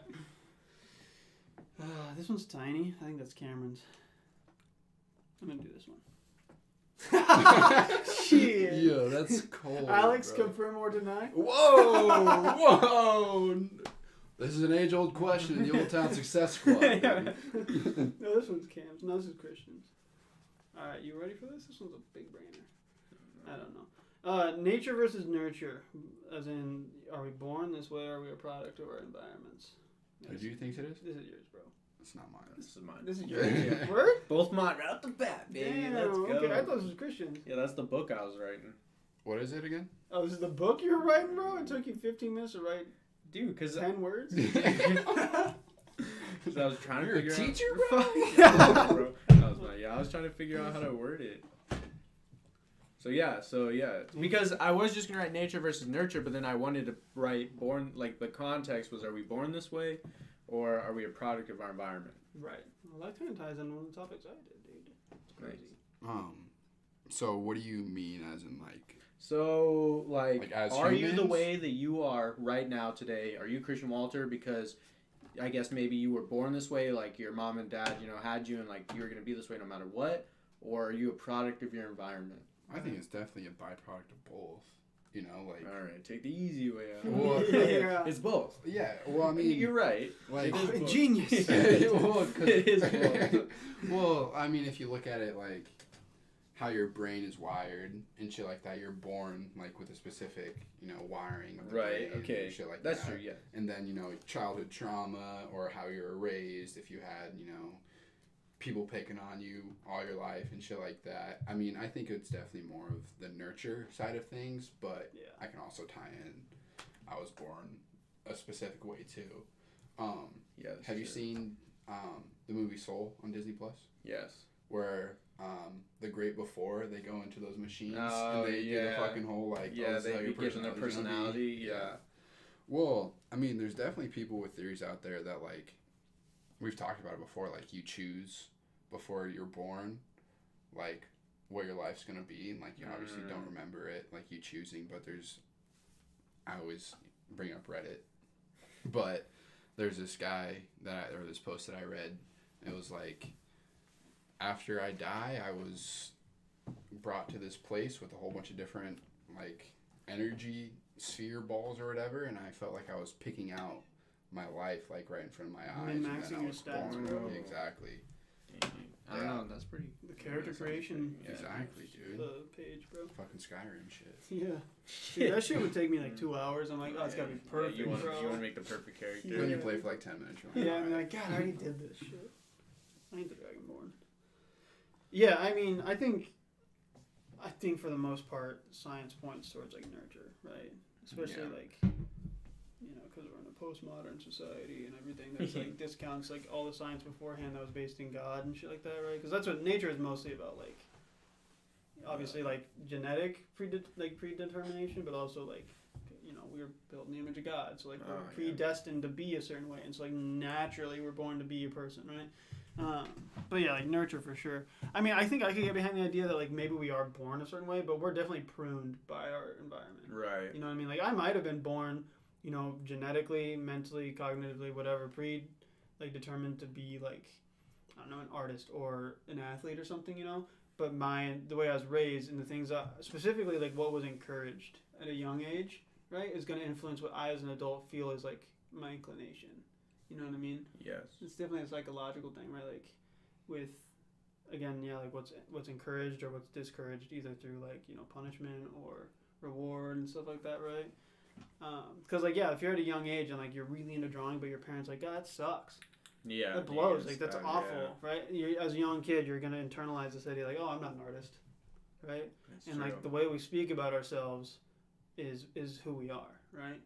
This one's tiny. I think that's Cameron's. I'm gonna do this one. Shit. Yo, that's cold. Alex, bro. confirm or deny? Whoa! Whoa! This is an age-old question in the Old Town Success Squad. baby. No, this one's Cam's. No, this is Christian's. All right, you ready for this? This one's a big brainer. I don't know. Nature versus nurture, as in, are we born this way, or are we a product of our environments? Who do you think it is? This is yours, bro. It's not mine. This is mine. This is yours. Yeah. Word? Both mine right off the bat, baby. Damn. Let's go. Okay, I thought this was Christian's. Yeah, that's the book I was writing. What is it again? Oh, this is the book you were writing, bro? It took you 15 minutes to write Dude, because 10 words? I was trying to You're a figure teacher, out. bro? Yeah, bro. I was trying to figure out how to word it. So yeah. Because I was just gonna write nature versus nurture, but then I wanted to write born. Like the context was: are we born this way, or are we a product of our environment? Right. Well, that kind of ties in one of the topics I did, dude. It's crazy. So what do you mean as in like? So, like as are you the humans? way that you are right now today? Are you Christian Walter because I guess maybe you were born this way, like your mom and dad, had you, and like you were gonna be this way no matter what? Or are you a product of your environment? I think it's definitely a byproduct of both. Like. All right, take the easy way out. Well, Yeah. It's both. Yeah. Well, I mean, You're right. like. It is both. Genius. Well, 'cause- It is both. Well, I mean, if you look at it like how your brain is wired and shit like that, you're born like with a specific, wiring of the Right. brain Okay. and shit like That's that. true. Yeah. And then, childhood trauma or how you were raised, if you had, people picking on you all your life and shit like that. I mean, I think it's definitely more of the nurture side of things, but Yeah. I can also tie in I was born a specific way too. Yeah. that's Have you true. seen the movie Soul on Disney Plus? Yes. Where the great before they go into those machines Oh, and they do the yeah. fucking whole like Yeah, this is how they your give them their personality's gonna be. personality. Yeah. Well, I mean, there's definitely people with theories out there that like we've talked about it before. Like you choose before you're born, like what your life's gonna be, and like you obviously don't Mm. remember it, like you choosing. But I always bring up Reddit, but there's this guy or this post that I read. It was like, after I die, I was brought to this place with a whole bunch of different like energy sphere balls or whatever, and I felt like I was picking out my life like right in front of my eyes. And Min-maxing then I your was stats, born. bro. Exactly. I don't know. That's pretty. The character creation. Yeah. Exactly, dude. The page, bro. Fucking Skyrim shit. Yeah. Dude, that shit would take me like 2 hours. I'm like, oh, it's gotta be perfect, You want bro. to make the perfect character. Yeah. Then you play for like 10 minutes. You're Yeah, like, I'm "Alright." like, God, I already did this shit. I ain't the Dragonborn. Yeah, I mean, I think for the most part, science points towards like nurture, right? Especially Yeah. like, you know, because we're in a postmodern society and everything that's like discounts like all the science beforehand that was based in God and shit like that, right? Because that's what nature is mostly about, like, obviously like genetic predetermination, but also like, you know, we were built in the image of God, so like we're yeah. predestined to be a certain way, and so like naturally we're born to be a person, right? But yeah, like nurture for sure. I mean, I think I could get behind the idea that like maybe we are born a certain way, but we're definitely pruned by our environment. Right. You know what I mean? Like I might have been born, you know, genetically, mentally, cognitively, whatever, determined to be like, I don't know, an artist or an athlete or something, you know. But the way I was raised and the things specifically like what was encouraged at a young age, right, is going to influence what I as an adult feel is like my inclination. You know what I mean? Yes. It's definitely a psychological thing, right? Like with, again, yeah, like what's encouraged or what's discouraged, either through like, you know, punishment or reward and stuff like that, right? Because like, yeah, if you're at a young age and like you're really into drawing, but your parents like, God, that sucks. Yeah. That blows. yes, Like that's yeah. awful, right? As a young kid, you're gonna internalize this idea, like, oh, I'm not an artist, right? That's And true. like the way we speak about ourselves is who we are, right?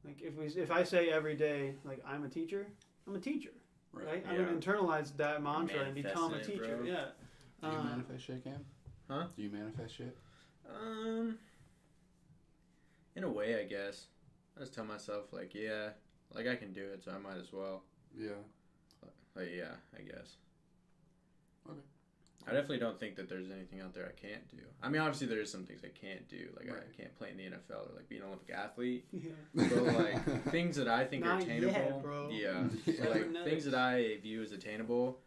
Like if I say every day like I'm a teacher, I'm a teacher, right? I'm Yeah. gonna internalize that mantra and become a Manifesting it, teacher. bro. Yeah. Do you manifest shit, Cam? Huh? Do you manifest shit? In a way, I guess. I just tell myself like, yeah, like I can do it, so I might as well. Yeah. Like, yeah, I guess. Okay. I definitely don't think that there's anything out there I can't do. I mean, obviously there is some things I can't do, like Right. I can't play in the NFL or like be an Olympic athlete. Yeah. But like things that I think are Not attainable, yet, bro. yeah. Yeah. So, like Never things knows. that I view as attainable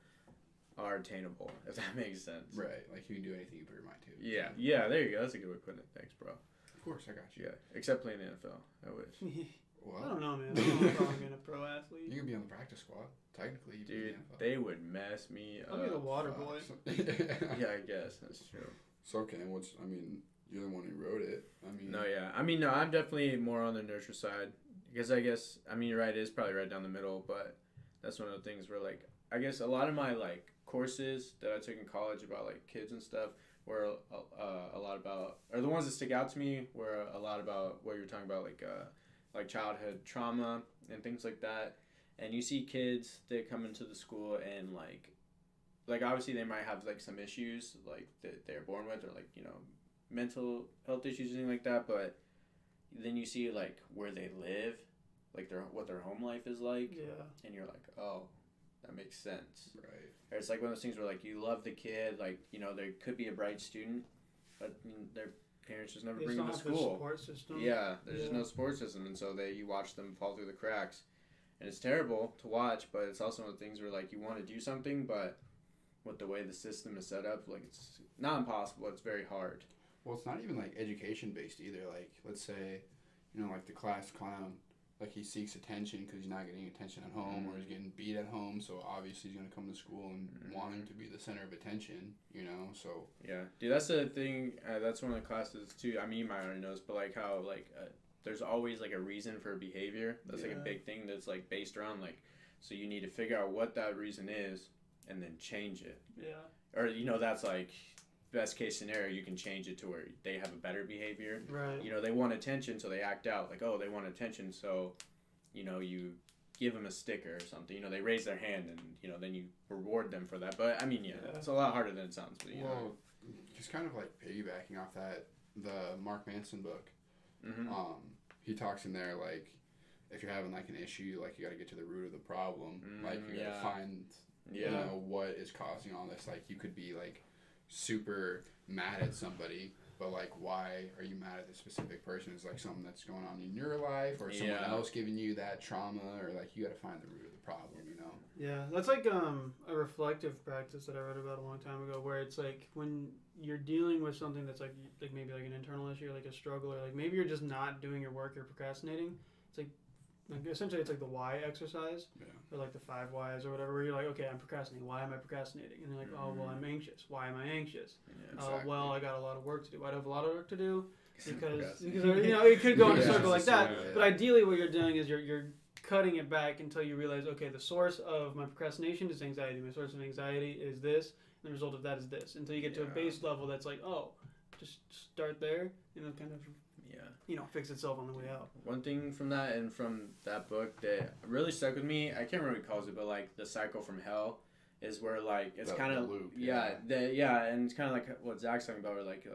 are attainable, if that makes sense. Right. Like you can do anything you put your mind to. Yeah, yeah. There you go. That's a good way of putting it. Thanks, bro. Of course, I got you. Yeah, except playing the NFL. I wish. I Well, don't know, man. I don't know if I'm being a pro athlete. you can be on the practice squad. Technically, you Dude, can be they would mess me I'll be the up. water boy. Yeah, I guess that's true. So, Cam, you're the one who wrote it. I mean, No, yeah. I mean, no, I'm definitely more on the nurture side. Because I guess, I mean, you're right, it is probably right down the middle, but that's one of the things where, like, I guess a lot of my, like, courses that I took in college about, like, kids and stuff were a lot about, or the ones that stick out to me were a lot about what you were talking about, like childhood trauma and things like that. And you see kids that come into the school and, like obviously they might have, like, some issues, like, that they're born with, or, like, you know, mental health issues, anything like that, but then you see like where they live, like what their home life is like, Yeah. and you're like, oh, that makes sense. Right. Or it's like one of those things where like you love the kid, like, you know, there could be a bright student, but their parents just never They bring just them don't to have the school. support system. Yeah, there's just Yeah. no support system, and so you watch them fall through the cracks, and it's terrible to watch. But it's also one of the things where like you want to do something, but with the way the system is set up, like it's not impossible. It's very hard. Well, it's not even like education based either. Like, let's say, you know, like the class clown, like he seeks attention because he's not getting attention at home, or he's getting beat at home. So obviously he's gonna come to school and wanting to be the center of attention. You know, so Yeah, dude, that's the thing. That's one of the classes too. I mean, you might already know this, but like how like there's always like a reason for behavior. That's like a Yeah. big thing that's like based around like, so you need to figure out what that reason is and then change it. Yeah. Or you know, that's like best case scenario. You can change it to where they have a better behavior. Right. You know, they want attention, so they act out like, oh, they want attention, so you know, you give them a sticker or something. You know, they raise their hand, and you know, then you reward them for that. But I mean, yeah, Yeah. it's a lot harder than it sounds. But you know. well, just kind of like piggybacking off that, the Mark Manson book. Mm-hmm. He talks in there like, if you're having like an issue, like you got to get to the root of the problem. Like you got to yeah. find, you Yeah. know, what is causing all this. Like you could be like super mad at somebody, but like, why are you mad at this specific person? Is like something that's going on in your life, or someone else giving you that trauma, or like you got to find the root of the problem, you know? Yeah, that's like a reflective practice that I read about a long time ago, where it's like when you're dealing with something that's like maybe like an internal issue, or like a struggle, or like maybe you're just not doing your work, you're procrastinating. It's like essentially it's like the why exercise, or like the 5 whys or whatever. Where you're like, okay, I'm procrastinating. Why am I procrastinating? And you're like, oh well, I'm anxious. Why am I anxious? Exactly. Well, I got a lot of work to do. Why do I have a lot of work to do? Because you know it could go in a circle like that. But ideally, what you're doing is you're cutting it back until you realize, okay, the source of my procrastination is anxiety. My source of anxiety is this, and the result of that is this. Until you get to a base level that's like, oh, just start there, and it'll kind of, fix itself on the way out. One thing from that and from that book that really stuck with me, I can't remember what he calls it, but like the cycle from hell is where like it's kind of loop, and it's kind of like what Zach's talking about, where like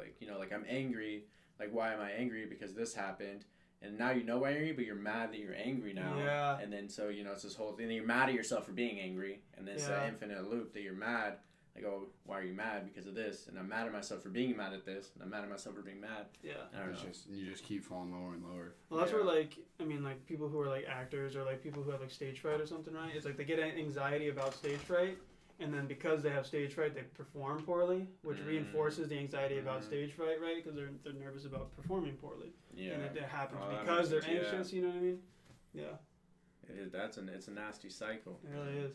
I'm angry, like why am I angry? Because this happened. And now you know why you're angry, but you're mad that you're angry now. Yeah. And then so, it's this whole thing. You're mad at yourself for being angry. And then it's an infinite loop that you're mad. Like, oh, why are you mad? Because of this. And I'm mad at myself for being mad at this. And I'm mad at myself for being mad. Yeah. You just keep falling lower and lower. Well, that's where, like people who are, like, actors or, like, people who have, like, stage fright or something, right? It's like they get anxiety about stage fright. And then because they have stage fright, they perform poorly, which reinforces the anxiety about stage fright, right? Because they're nervous about performing poorly. Yeah. And it happens because they're anxious, you know what I mean? Yeah. It's a nasty cycle. It really is.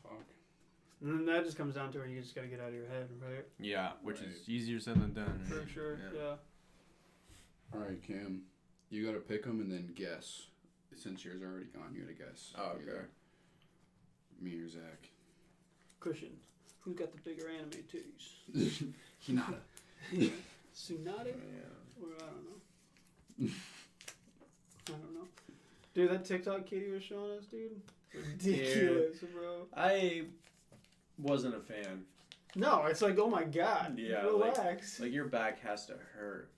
Fuck. And then that just comes down to where you just got to get out of your head, right? Yeah, which is easier said than done. For sure, yeah. All right, Cam. You got to pick them and then guess. Since yours are already gone, you got to guess. Oh, okay. Either me or Zach. Cushion. Who's got the bigger anime titties? Hinata. Tsunade? Or I don't know. Dude, that TikTok kitty was showing us, dude. Ridiculous, bro. I wasn't a fan. No, it's like, oh my god. Yeah. Relax. Like your back has to hurt.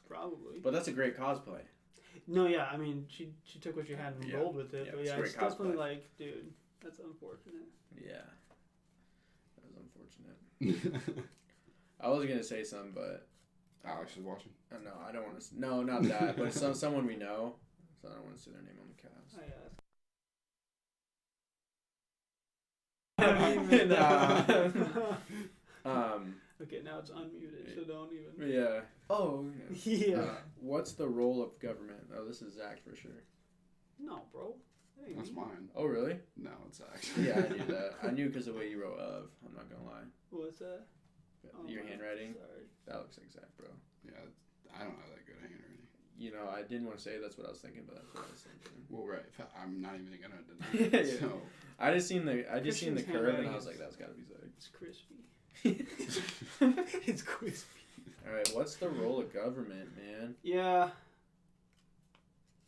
Probably. But that's a great cosplay. No, yeah, I mean, she took what she had and rolled with it. Yeah, but yeah, it's definitely like, dude, that's unfortunate. Yeah. That was unfortunate. I was going to say something, but... Alex is watching. No, I don't want to... No, not that. But someone we know. So I don't want to say their name on the cast. Okay, now it's unmuted, so don't even... Yeah. Oh. Yeah. What's the role of government? Oh, this is Zach for sure. No, bro. Hey, That's mine. Oh, really? No, it's Zach. Yeah, I knew that. I knew because of the way you wrote of. I'm not going to lie. What's that? Your handwriting? Sorry. That looks like Zach, bro. Yeah, I don't have that good handwriting. I didn't want to say that's what I was thinking, but that's what I was thinking. Well, right. I'm not even gonna deny it. So I just seen the curve and I was like, that's gotta be Zach. It's crispy. It's crispy. All right, what's the role of government, man? Yeah.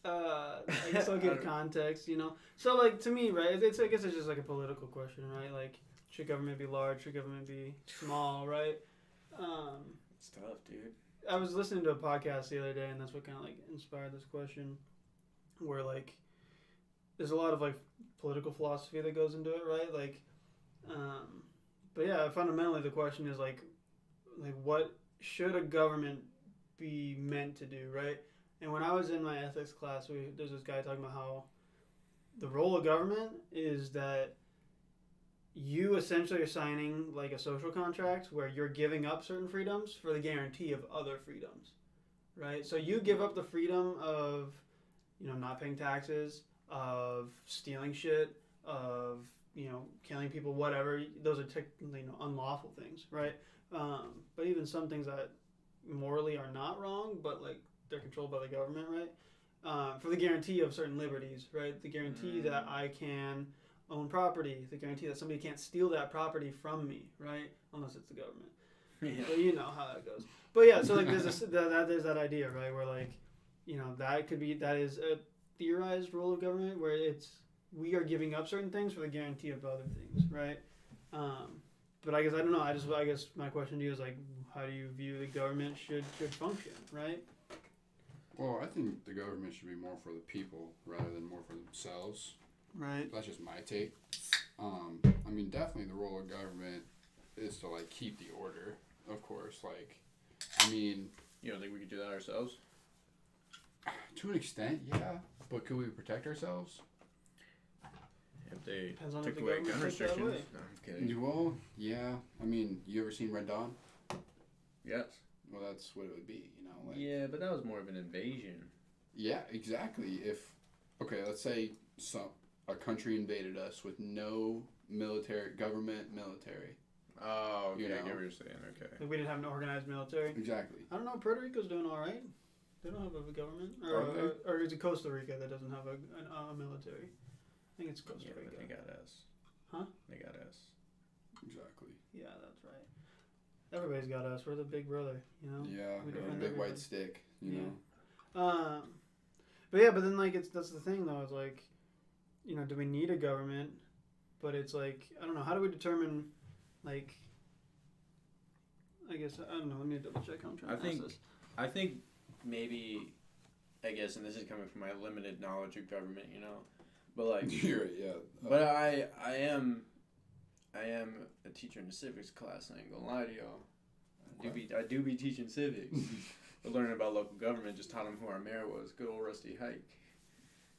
I guess I'll give context. So like to me, right? I guess it's just like a political question, right? Like, should government be large? Should government be small? Right? It's tough, dude. I was listening to a podcast the other day, and that's what kind of like inspired this question, where like there's a lot of like political philosophy that goes into it, right? Like, but yeah, fundamentally the question is like what should a government be meant to do, right? And when I was in my ethics class, there's this guy talking about how the role of government is that you essentially are signing like a social contract where you're giving up certain freedoms for the guarantee of other freedoms, right? So you give up the freedom of, not paying taxes, of stealing shit, of, killing people, whatever. Those are technically unlawful things, right? But even some things that morally are not wrong, but like they're controlled by the government, right? For the guarantee of certain liberties, right? The guarantee that I can own property, the guarantee that somebody can't steal that property from me, right? Unless it's the government. Yeah. But you know how that goes. But yeah, so like there's there's that idea, right, where like, that is a theorized role of government where we are giving up certain things for the guarantee of other things, right? But I guess I don't know. I guess my question to you is like, how do you view the government should function, right? Well, I think the government should be more for the people rather than more for themselves. Right. That's just my take. Definitely the role of government is to like keep the order, of course. Like, I mean, You don't think we could do that ourselves? to an extent, yeah. But could we protect ourselves? If they Depends on if took the away government gun took that restrictions? away. No, I'm kidding. Well, yeah. I mean, you ever seen Red Dawn? Yes. Well, that's what it would be, you know. Like, Yeah, but that was more of an invasion. yeah, exactly. If okay, let's say a country invaded us with no government military. Oh, okay. You I get know. what you're saying. Okay. Like we didn't have an organized military. Exactly. I don't know. Puerto Rico's doing all right. They don't have a government, Are they? or is it Costa Rica that doesn't have a military? I think it's Costa Yeah, Rica. but they got us. Huh? They got us. Exactly. Yeah, that's right. Everybody's got us. We're the big brother, you know. Yeah, We or a defend big white everybody. stick, you Yeah. know. But yeah, but then like that's the thing though. It's like, you know, do we need a government? But it's like I don't know. How do we determine, like? I guess I don't know. Let me double check. How I'm trying I to think- ask this. I think maybe, I guess, and this is coming from my limited knowledge of government, you know, but like, You're right, yeah. but I am a teacher in a civics class. I ain't gonna lie to y'all. I do be teaching civics. But learning about local government just taught them who our mayor was. Good old Rusty Hike.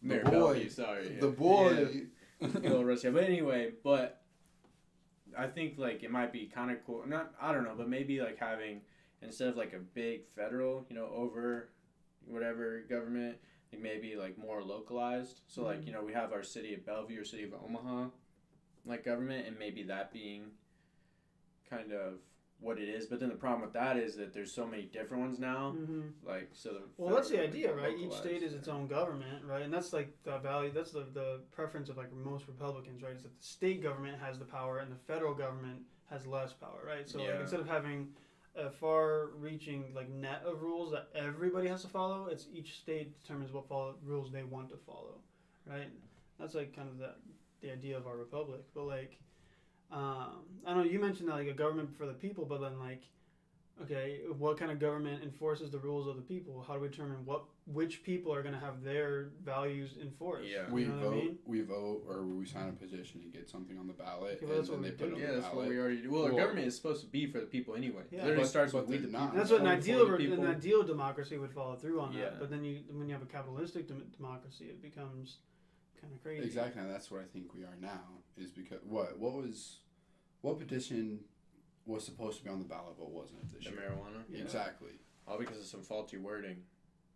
The Mayor boy. Bellevue, sorry. The Yeah. boy. Good old Rusty. But anyway, but I think like it might be kind of cool. I don't know, but maybe like having instead of like a big federal, you know, over whatever government, like maybe like more localized. So like, you know, we have our city of Bellevue or city of Omaha, like government, and maybe that being kind of what it is. But then the problem with that is that there's so many different ones now. Mm-hmm. Like so. Well, that's the federal idea, government right? Each localized, state is its yeah. own government, right? And that's like the value. That's the preference of like most Republicans, right? Is that the state government has the power and the federal government has less power, right? So like Yeah. instead of having a far-reaching like net of rules that everybody has to follow, it's each state determines what rules they want to follow, right? That's like kind of the idea of our republic. But like, I don't know. You mentioned that, like a government for the people, but then like, okay, what kind of government enforces the rules of the people? How do we determine which people are going to have their values enforced? Yeah. We You know vote, what I mean? we vote, or we sign a petition to get something on the ballot, Okay, well, that's and what then we they put do. it on Yeah, the that's what ballot. we already do. Well, Well- our government is supposed to be for the people anyway. Yeah. It literally But- starts but with we the they're not. people. That's what an 40 ideal people. an ideal democracy would follow through on Yeah. that. But then when you have a capitalistic democracy, it becomes kind of crazy. Exactly, and that's what I think we are now. Is because what petition was supposed to be on the ballot but wasn't this The year? marijuana. Yeah. Exactly. All because of some faulty wording.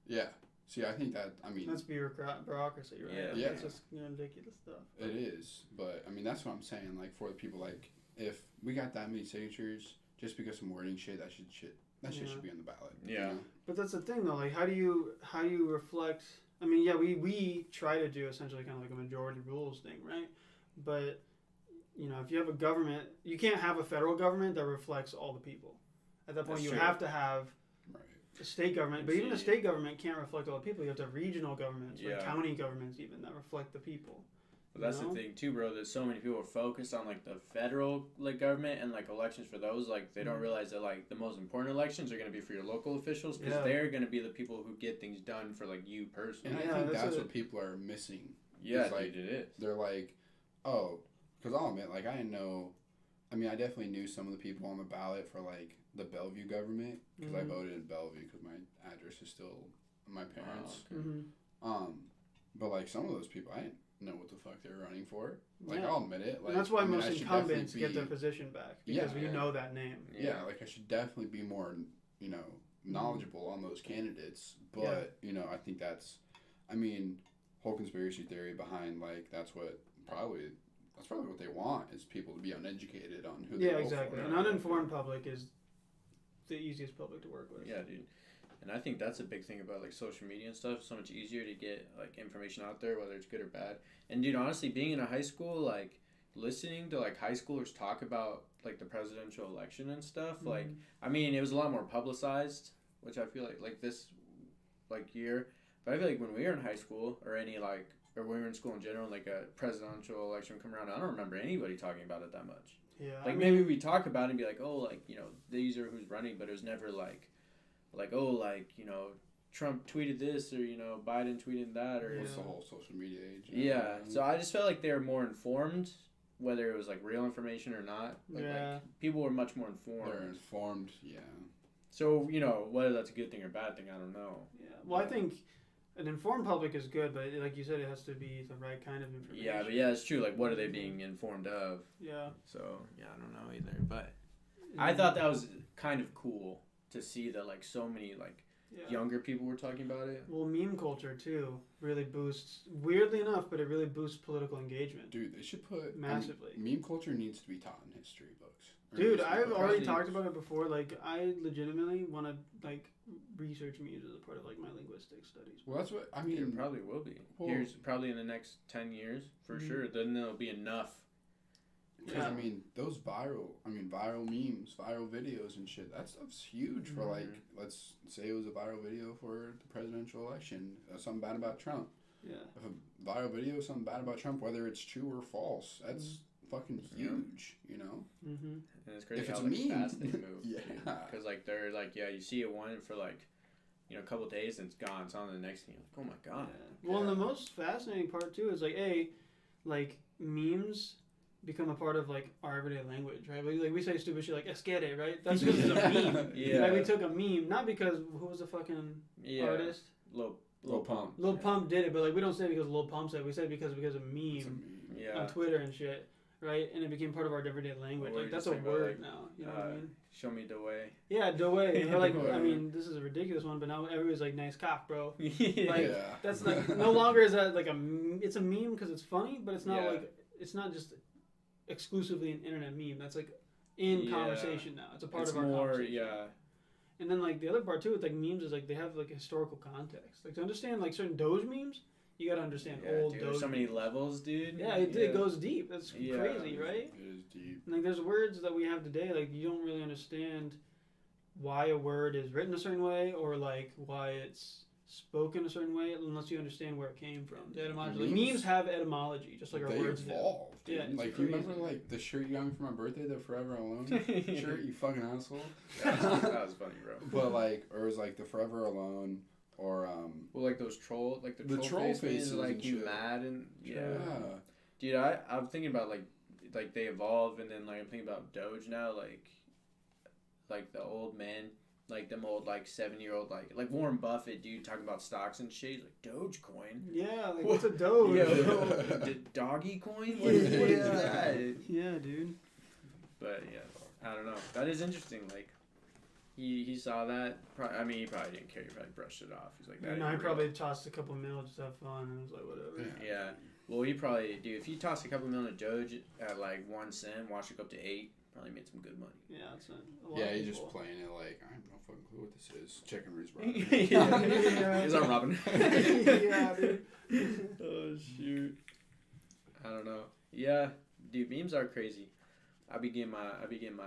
Yeah. See, I think that That's bureaucracy, right? Yeah. Yeah. It's just ridiculous stuff. it is, but I mean that's what I'm saying. Like for the people, like if we got that many signatures just because some wording shit, that shit Yeah. should be on the ballot. you Yeah. know? But that's the thing, though. Like, how do you reflect? I mean, yeah, we try to do essentially kind of like a majority rules thing, right? But you know, if you have a government, you can't have a federal government that reflects all the people. At that point, That's you true. have to have Right. a state government. But even a See- state government can't reflect all the people. You have to have regional governments, or Yeah. county governments, even that reflect the people. But that's You know? the thing too, bro. That so many people are focused on like the federal like government and like elections for those. Like they don't Mhm. realize that like the most important elections are going to be for your local officials because Yeah. they're going to be the people who get things done for like you personally. And Yeah, I think that's that's a- what people are missing. Yeah, It's like- dude, it is. They're like, oh, because I'll admit, like I didn't know. I mean, I definitely knew some of the people on the ballot for like the Bellevue government because I Mhm. voted in Bellevue because my address is still my parents. Wow, okay. Mm-hmm. But like some of those people, I didn't know what the fuck they were running for. Like Yeah. I'll admit it. Like And that's why I mean, most I should incumbents definitely get their be- position back Yeah, because you yeah. know that name. Yeah, like I should definitely be more, you know, knowledgeable on those candidates. But Yeah. you know, I think I mean, whole conspiracy theory behind like that's probably what they want is people to be uneducated on who they Yeah, vote exactly. for. An uninformed public is the easiest public to work with. Yeah, dude. And I think that's a big thing about like social media and stuff. It's so much easier to get like information out there, whether it's good or bad. And dude, honestly, being in a high school, like listening to like high schoolers talk about like the presidential election and stuff, like I mean, it was a lot more publicized, which I feel like this like year. But I feel like when we were in high school or when we were in school in general, like a presidential election come around, I don't remember anybody talking about it that much. Yeah. Like maybe we talk about it and be like, oh, like, you know, these are who's running, but it was never like, oh, like, you know, Trump tweeted this or, you know, Biden tweeted that or What's Yeah. the whole social media age? yeah. So I just felt like they were more informed whether it was like real information or not. Yeah. Like people were much more They're informed. informed, yeah. So whether that's a good thing or bad thing, I don't know. Yeah. Well, I think an informed public is good, but like you said, it has to be the right kind of information. Yeah, but yeah, it's true. Like, what are they being informed of? Yeah. So yeah, I don't know either. But I thought that was kind of cool to see that like so many like younger people were talking about it. Well, meme culture too really boosts. Weirdly enough, but it really boosts political engagement. Dude, they should put Massively. meme culture needs to be taught in history books. Or Dude, history I've books. already talked about it before. Like, I legitimately want to like research memes as a part of like my linguistic studies. Well, that's what I It mean. probably will be. Well- Here's probably in the next 10 years for Mhm. sure. Then there'll be enough. Because I mean, those viral memes, viral videos and shit. That stuff's huge for like, let's say it was a viral video for the presidential election. Something bad about Trump. Yeah. If a viral video is something bad about Trump, whether it's true or false, that's fucking huge. You know. Mm-hmm. And it's crazy If how it's a like, meme. fast they move. Yeah. Because like they're like you see it one for like a couple days and it's gone. It's on to the next thing. You're like, oh my god. Well, and Yeah. the most fascinating part too is like memes become a part of like our everyday language, right? Like we say stupid shit like "esquere," right? That's because it's a meme. Yeah. Like we took a meme, not because who was the fucking Yeah. artist? Lil Pump. Lil Pump did it, but like we don't say it because Lil Pump said it. We say it because of It's a meme meme. Yeah. on Twitter and shit, right? And it became part of our everyday language. Or Like that's just a talking about, word like, now. You know what I mean? Show me the way. Yeah, the way. Or like The way. I mean, this is a ridiculous one, but now everybody's like, "Nice cock, bro." yeah. Like, Yeah. That's like no longer is that like it's a meme because it's funny, but it's not Yeah. like it's not just exclusively an internet meme. That's like in Yeah. conversation now. It's a part It's of our more, conversation. yeah. And then like the other part too with like memes is like they have like historical context. Like to understand like certain Doge memes, you gotta understand Yeah, old dude, Doge. there's so many memes. levels, dude. Yeah, it goes deep. That's Yeah. crazy, right? It is deep. And, like there's words that we have today, like you don't really understand why a word is written a certain way or like why it's spoken a certain way unless you understand where it came from. The etymology. Like, Memes- memes have etymology, just like our They words do. evolved. Dude. Yeah, it's like you remember crazy. like the shirt you got me for my birthday, the Forever Alone shirt, you fucking asshole. that was funny, bro. But like, or it was like the Forever Alone, or Well, like those troll, like The troll face faces like and you shit. mad and yeah. Dude, I'm thinking about like they evolve and then like I'm thinking about Doge now, like the old man, like them old like 7-year-old like Warren Buffett, dude, talking about stocks and shit. He's like Dogecoin. Yeah, like what's a Doge? Yeah, doggy coin. What is Yeah. that? Yeah, dude. But yeah, I don't know. That is interesting. Like he saw that. I mean, he probably didn't care. He probably brushed it off. He's like, that And I ain't real. probably tossed a couple mil just to have fun, and it was like whatever. Yeah. Well, he probably, dude, if you toss a couple million of Doge at like 1 cent, watch it go up to 8, probably made some good money. Yeah, it's a lot Yeah, of he's just people. playing it like I have no fucking clue what this is. Chicken Roost Yeah. He's on Robin. Yeah, dude. Oh shoot. I don't know. Yeah, dude, memes are crazy. I be getting my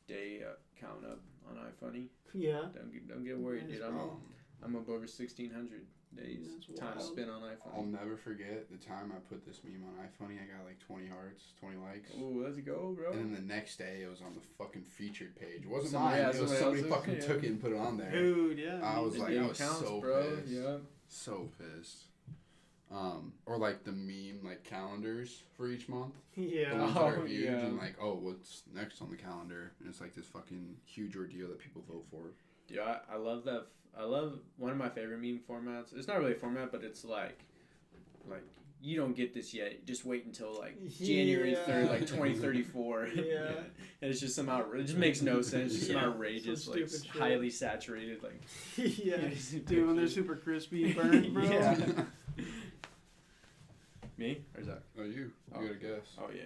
day count up on iFunny. Yeah. Don't get worried, dude. Um, I'm up over 1,600 days That's time wild. spent on I'll iFunny. never forget the time I put this meme on iFunny. I got like 20 hearts, 20 likes. Ooh, let's go, bro. And then the next day, it was on the fucking featured page. It wasn't Somebody- mine. yeah, It was somebody somebody else's, fucking yeah. took it and put it on there. Dude, yeah. I was The like, new I was accounts, so bro. pissed. Yeah. So pissed. Or like the meme like calendars for each month. The Yeah. ones that are Oh, huge yeah. and like, oh, what's next on the calendar? And it's like this fucking huge ordeal that people vote for. Dude, I love that. I love one of my favorite meme formats. It's not really a format, but it's like you don't get this yet. Just wait until like January Yeah. 3rd, like 2034. Yeah. And it's just some outrageous. It just makes no sense. Just some Yeah, outrageous, some like stupid shit. highly saturated, like. Yeah. Yeah. Dude, when they're super crispy, burnt, bro. Yeah. Me or Zach? Oh, you. You Oh. gotta guess. Oh yeah.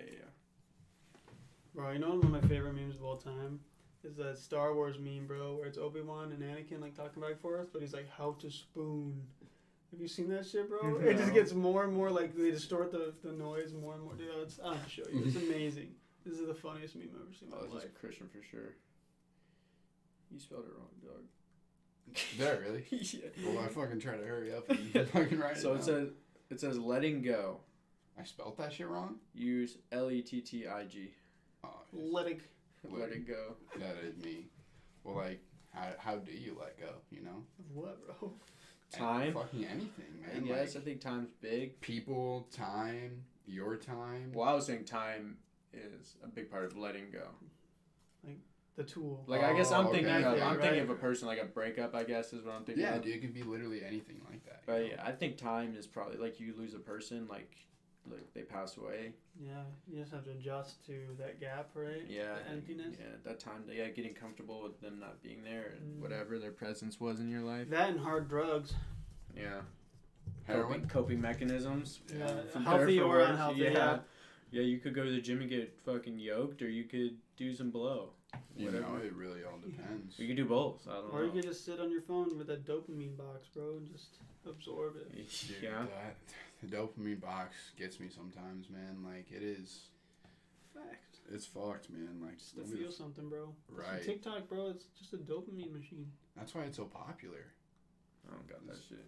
Bro, you know one of my favorite memes of all time is that Star Wars meme, bro, where it's Obi-Wan and Anakin like talking back and forth, but he's like, how to spoon. Have you seen that shit, bro? It just No. gets more and more like they distort the noise more and more. Dude, I'll have to show you. It's amazing. This is the funniest meme I've ever seen in Oh, my this life. is Christian for sure. You spelled it wrong, dog. Did I really? Yeah. Well, I fucking try to hurry up and fucking write So it it down. says letting go. I spelled that shit wrong? Use LETTIG. Oh, Let it. Let it go. that is me. Well, like, how do you let go, you know? What, bro? Time. Fucking anything, I man. guess I Like, think time's big. people, time, your time. Well, I was saying time is a big part of letting go. The tool. Like I guess I'm okay. thinking of I'm Right. thinking of a person like a breakup. I guess is what I'm thinking. Yeah, of. dude, it can be literally anything like that. But you know? yeah, I think time is probably like you lose a person, like they pass away. Yeah, you just have to adjust to that gap, right? Yeah, The emptiness. Yeah, that time. Yeah, getting comfortable with them not being there and Mm. whatever their presence was in your life. That and hard drugs. Yeah, Heroin. coping mechanisms. Yeah, For healthy better, for or worse. unhealthy. Yeah. Yeah. Yeah, you could go to the gym and get fucking yoked, or you could do some blow. You Whatever. know, it really all depends. You could do both. I don't Or know. you could just sit on your phone with that dopamine box, bro, and just absorb it. Dude, Yeah. the dopamine box gets me sometimes, man. Like it is, Facts. it's fucked, man. Like Just to look at feel the- something, bro. Right. TikTok, bro, it's just a dopamine machine. That's why it's so popular. I don't got that shit.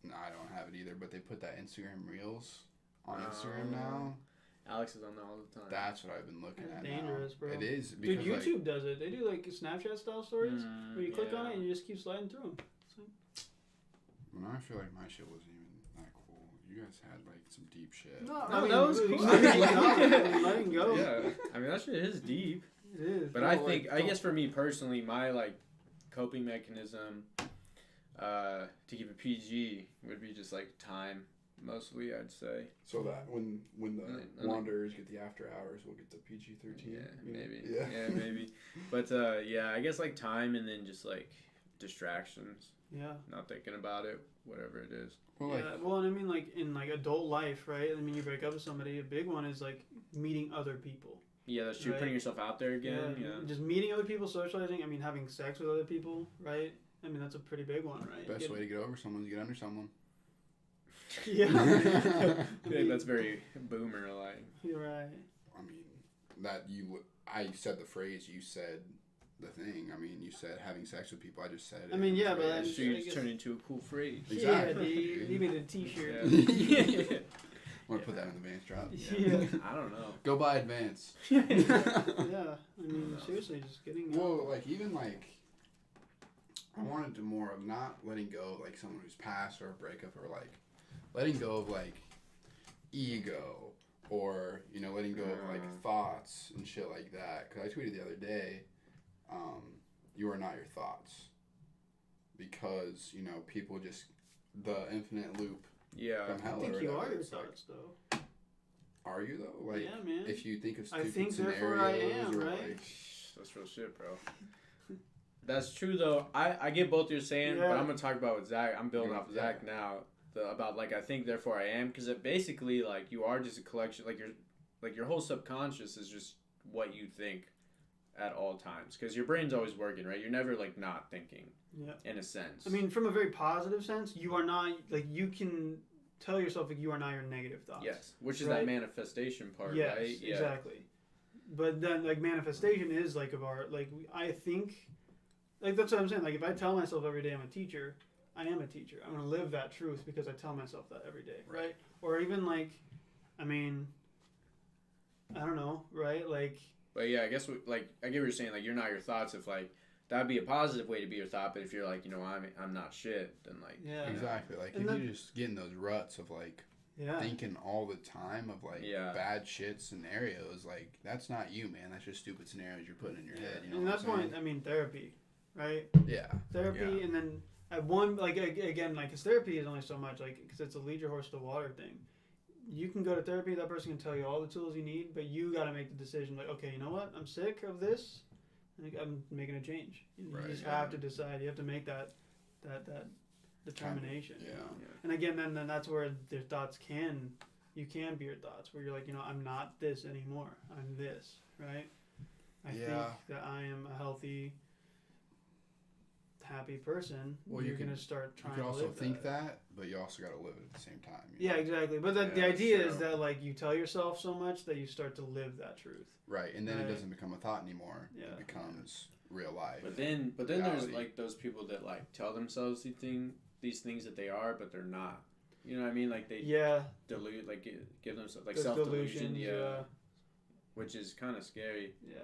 No, I don't have it either. But they put that Instagram Reels on Oh. Instagram now. Alex is on there all the time. That's what I've been looking That's at. dangerous, now. bro. It is Dude, because YouTube does it. They do like Snapchat style stories where you click on it yeah. and you just keep sliding through them. when I feel like my shit wasn't even that cool. You guys had like some deep shit. No, that was cool. Letting go. Yeah, I mean that shit is deep. It is. But bro, I like, think, I guess for me personally, my like coping mechanism to keep it PG would be just like time, mostly I'd say. So that when the Mm, Wanderers get the after hours, we'll get the PG-13. Yeah, maybe. Yeah. Yeah, maybe. But yeah, I guess like time and then just like distractions, Yeah. not thinking about it, whatever it is. Well, like, Yeah, well, and I mean, like in like adult life, right? I mean, you break up with somebody. A big one is like meeting other people. Yeah, that's true. Right. Putting yourself out there again. Yeah. Just meeting other people, socializing. I mean, having sex with other people, right? I mean, that's a pretty big one, right? best way to get over someone is get under someone. Yeah. I think that's very boomer like. You're right. I mean, I said the phrase, you said the thing. I mean, you said having sex with people. I just said it. I mean, yeah, but Phrase. I'm So you I just guess- turn into a cool phrase. Exactly. Yeah, dude. You made a T-shirt. Yeah. I want to put that in the Advance drop. Yeah. I don't know. Go buy Advance. Yeah. I mean, seriously, just getting. Well, like even like, I wanted to more of not letting go of like someone who's passed or a breakup, or like letting go of like ego, or letting go of like thoughts and shit like that. Because I tweeted the other day, you are not your thoughts, because people just the infinite loop Yeah. from I hell. think or you whatever. are your It's like, thoughts, though. are you though? Like, Yeah, man. if you think of I stupid think, scenarios, therefore I am, or right? like, That's real shit, bro. That's true though. I get both you're saying, but Yeah. I'm gonna talk about with Zach. I'm building off of Yeah. Zach now. About like I think therefore I am, because it basically like you are just a collection. Like your whole subconscious is just what you think at all times, because your brain's always working, right? You're never like not thinking. Yeah. In a sense. I mean, from a very positive sense, you are not like you can tell yourself like you are not your negative thoughts. Yes, which is Right. that manifestation part, Yes, right? Yeah. exactly. But then like manifestation is like of art. Like I think, like that's what I'm saying. Like if I tell myself every day I'm a teacher, I am a teacher. I'm gonna live that truth because I tell myself that every day, right? Or even like, I mean, I don't know, right? Like, But yeah, I guess like I get what you're saying. Like you're not your thoughts. If like that'd be a positive way to be your thought. But if you're like I'm not shit, then like yeah, exactly. Like And if then- you just get in those ruts of like yeah, thinking all the time of like Yeah. bad shit scenarios, like that's not you, man. That's just stupid scenarios you're putting in your head. You know and what that's I'm why saying? I mean therapy, right? Yeah. Therapy, Yeah. and then at one like again like because therapy is only so much like because it's a lead your horse to water thing. You can go to therapy. That person can tell you all the tools you need, but you got to make the decision. Like, okay, you know what? I'm sick of this. I'm making a change. You Right, just yeah. have to decide. You have to make that determination. Yeah. And again, then that's where their thoughts you can be your thoughts. Where you're like, I'm not this anymore. I'm this, right? I think Yeah. that I am a healthy, happy person. Well, you're you can- gonna start You trying can to also live think that. that, but you also got to live it at the same time. Yeah, exactly. But the Yeah, that's idea is true. that like you tell yourself so much that you start to live that truth. Right, and then Right. it doesn't become a thought anymore. Yeah. It becomes real life. But then there's Reality. like those people that like tell themselves these things that they are, but they're not. You know what I mean? Like they Yeah, delude, like give themselves like there's self delusion, delusions. yeah, which is kind of scary. Yeah.